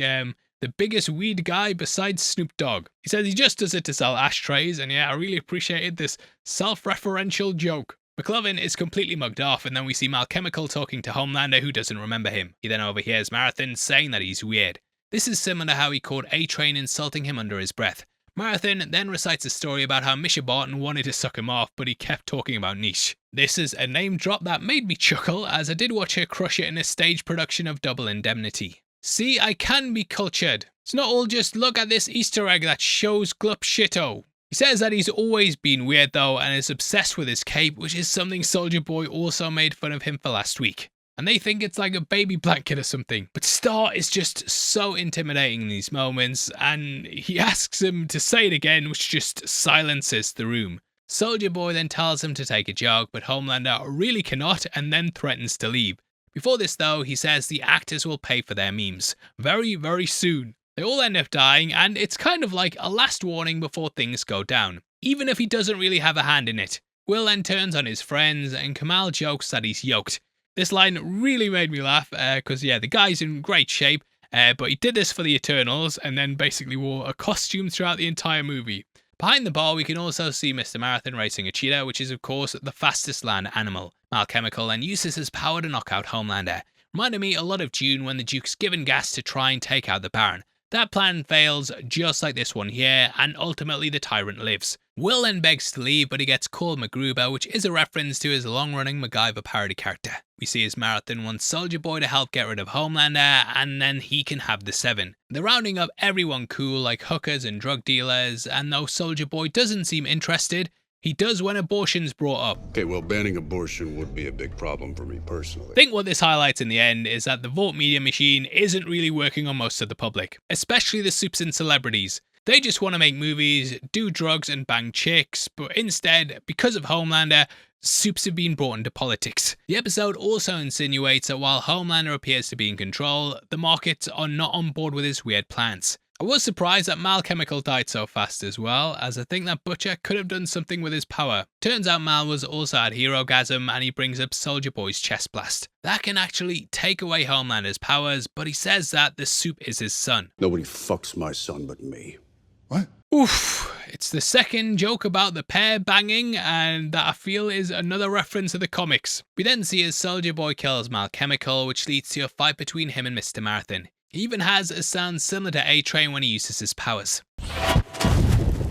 S1: the biggest weed guy besides Snoop Dogg. He says he just does it to sell ashtrays, and yeah, I really appreciated this self-referential joke. McLovin is completely mugged off, and then we see Malchemical talking to Homelander, who doesn't remember him. He then overhears Marathon saying that he's weird. This is similar to how he caught A-Train insulting him under his breath. Marathon then recites a story about how Misha Barton wanted to suck him off, but he kept talking about Niche. This is a name drop that made me chuckle, as I did watch her crush it in a stage production of Double Indemnity. See, I can be cultured. It's not all just look at this Easter egg that shows Glup shito. He says that he's always been weird though, and is obsessed with his cape, which is something Soldier Boy also made fun of him for last week. And they think it's like a baby blanket or something. But Star is just so intimidating in these moments, and he asks him to say it again, which just silences the room. Soldier Boy then tells him to take a jog, but Homelander really cannot, and then threatens to leave. Before this though, he says the actors will pay for their memes. Very, very soon. They all end up dying, and it's kind of like a last warning before things go down, even if he doesn't really have a hand in it. Will then turns on his friends, and Kamal jokes that he's yoked. This line really made me laugh, because yeah, the guy's in great shape, but he did this for the Eternals, and then basically wore a costume throughout the entire movie. Behind the bar, we can also see Mr. Marathon racing a cheetah, which is of course the fastest land animal. Malchemical then uses his power to knock out Homelander. Reminded me a lot of Dune when the Duke's given gas to try and take out the Baron. That plan fails just like this one here, and ultimately the tyrant lives. Will then begs to leave, but he gets called MacGruber, which is a reference to his long-running MacGyver parody character. We see his Marathon wants Soldier Boy to help get rid of Homelander, and then he can have the 7. They're rounding up everyone cool like hookers and drug dealers, and though Soldier Boy doesn't seem interested, he does when abortion's brought up.
S3: Okay, well, banning abortion would be a big problem for me personally.
S1: I think what this highlights in the end is that the Vought media machine isn't really working on most of the public, especially the supes and celebrities. They just want to make movies, do drugs and bang chicks, but instead, because of Homelander, supes have been brought into politics. The episode also insinuates that while Homelander appears to be in control, the markets are not on board with his weird plans. I was surprised that Malchemical died so fast as well, as I think that Butcher could have done something with his power. Turns out Mal was also at Herogasm, and he brings up Soldier Boy's chest blast. That can actually take away Homelander's powers, but he says that the supe is his son.
S3: Nobody fucks my son but me.
S5: What?
S1: Oof, it's the second joke about the pair banging, and that I feel is another reference to the comics. We then see as Soldier Boy kills Malchemical, which leads to a fight between him and Mr. Marathon. He even has a sound similar to A-Train when he uses his powers.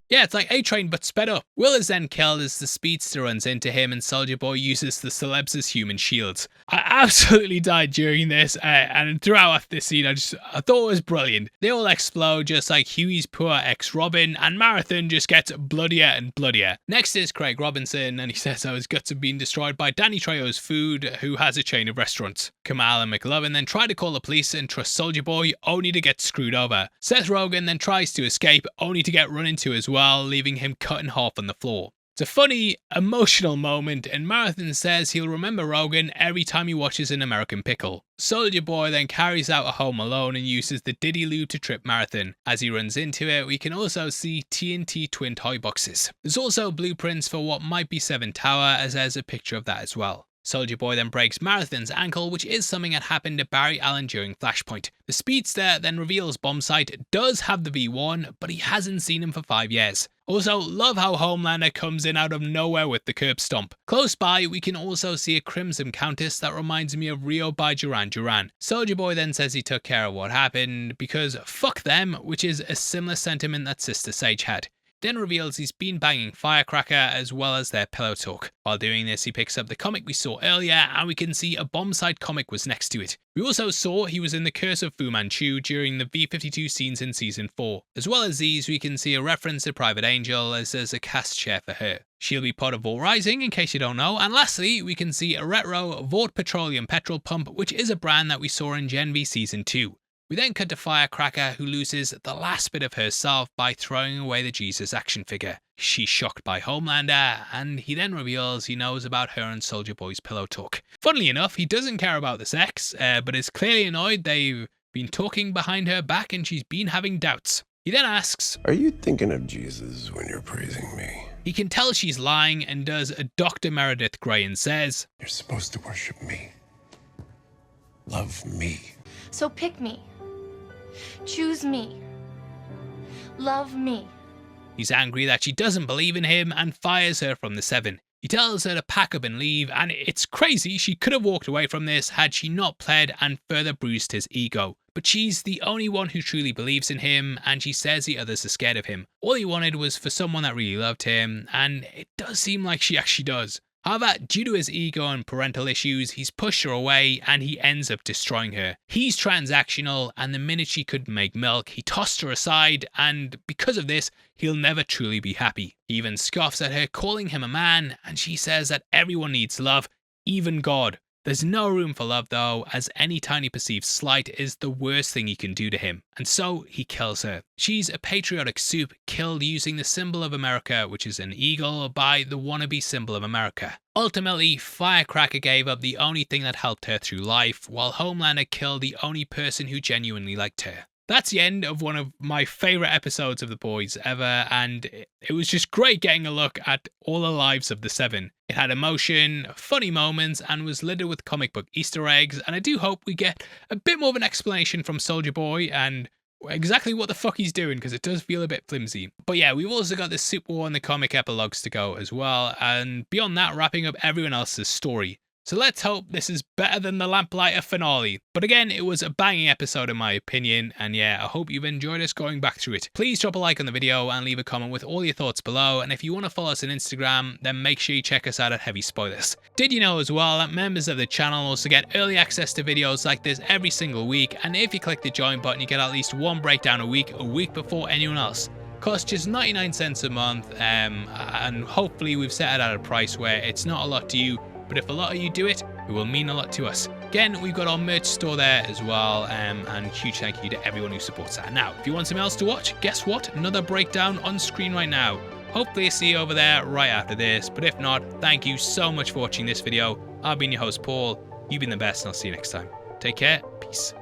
S1: Yeah, it's like A-Train but sped up. Will is then killed as the speedster runs into him, and Soldier Boy uses the celebs as human shields. I absolutely died during this, and throughout this scene I thought it was brilliant. They all explode just like Huey's poor ex-Robin, and Marathon just gets bloodier and bloodier. Next is Craig Robinson, and he says how his guts have been destroyed by Danny Trejo's food, who has a chain of restaurants. Kamal and McLovin then try to call the police and trust Soldier Boy, only to get screwed over. Seth Rogen then tries to escape, only to get run into as well, leaving him cut in half on the floor. It's a funny, emotional moment, and Marathon says he'll remember Rogen every time he watches An American Pickle. Soldier Boy then carries out a Home Alone and uses the Diddy Lube to trip Marathon. As he runs into it, we can also see TNT twin toy boxes. There's also blueprints for what might be Seven Tower, as there's a picture of that as well. Soldier Boy then breaks Marathon's ankle, which is something that happened to Barry Allen during Flashpoint. The speedster then reveals Bombsight does have the V1, but he hasn't seen him for 5 years. Also, love how Homelander comes in out of nowhere with the curb stomp. Close by, we can also see a Crimson Countess that reminds me of Rio by Duran Duran. Soldier Boy then says he took care of what happened because fuck them, which is a similar sentiment that Sister Sage had. Then reveals he's been banging Firecracker as well as their pillow talk. While doing this, he picks up the comic we saw earlier, and we can see a Bombsight comic was next to it. We also saw he was in the Curse of Fu Manchu during the V-52 scenes in Season 4. As well as these, we can see a reference to Private Angel, as there's a cast chair for her. She'll be part of Vought Rising, in case you don't know. And lastly, we can see a retro Vought Petroleum petrol pump, which is a brand that we saw in Gen V Season 2. We then cut to Firecracker, who loses the last bit of herself by throwing away the Jesus action figure. She's shocked by Homelander, and he then reveals he knows about her and Soldier Boy's pillow talk. Funnily enough, he doesn't care about the sex, but is clearly annoyed they've been talking behind her back and she's been having doubts. He then asks,
S6: Are you thinking of Jesus when you're praising me?
S1: He can tell she's lying and does a Dr. Meredith Grey and says,
S5: You're supposed to worship me. Love me.
S7: So pick me. Choose me. Love me.
S1: He's angry that she doesn't believe in him and fires her from the 7. He tells her to pack up and leave, and it's crazy she could have walked away from this had she not pled and further bruised his ego. But she's the only one who truly believes in him, and she says the others are scared of him. All he wanted was for someone that really loved him, and it does seem like she actually does. However, due to his ego and parental issues, he's pushed her away and he ends up destroying her. He's transactional, and the minute she couldn't make milk, he tossed her aside, and because of this, he'll never truly be happy. He even scoffs at her, calling him a man, and she says that everyone needs love, even God. There's no room for love though, as any tiny perceived slight is the worst thing he can do to him, and so he kills her. She's a patriotic supe killed using the symbol of America, which is an eagle, by the wannabe symbol of America. Ultimately, Firecracker gave up the only thing that helped her through life, while Homelander killed the only person who genuinely liked her. That's the end of one of my favourite episodes of The Boys ever, and it was just great getting a look at all the lives of the 7. It had emotion, funny moments, and was littered with comic book Easter eggs, and I do hope we get a bit more of an explanation from Soldier Boy and exactly what the fuck he's doing, because it does feel a bit flimsy. But yeah, we've also got the Super War and the comic epilogues to go as well, and beyond that, wrapping up everyone else's story. So let's hope this is better than the Lamplighter finale. But again, it was a banging episode in my opinion, and yeah, I hope you've enjoyed us going back through it. Please drop a like on the video and leave a comment with all your thoughts below, and if you want to follow us on Instagram, then make sure you check us out at Heavy Spoilers. Did you know as well that members of the channel also get early access to videos like this every single week, and if you click the join button, you get at least one breakdown a week before anyone else. Costs just 99 cents a month, and hopefully we've set it at a price where it's not a lot to you, but if a lot of you do it, it will mean a lot to us. Again, we've got our merch store there as well, and huge thank you to everyone who supports that. Now, if you want something else to watch, guess what? Another breakdown on screen right now. Hopefully I see you over there right after this, but if not, thank you so much for watching this video. I've been your host, Paul. You've been the best, and I'll see you next time. Take care. Peace.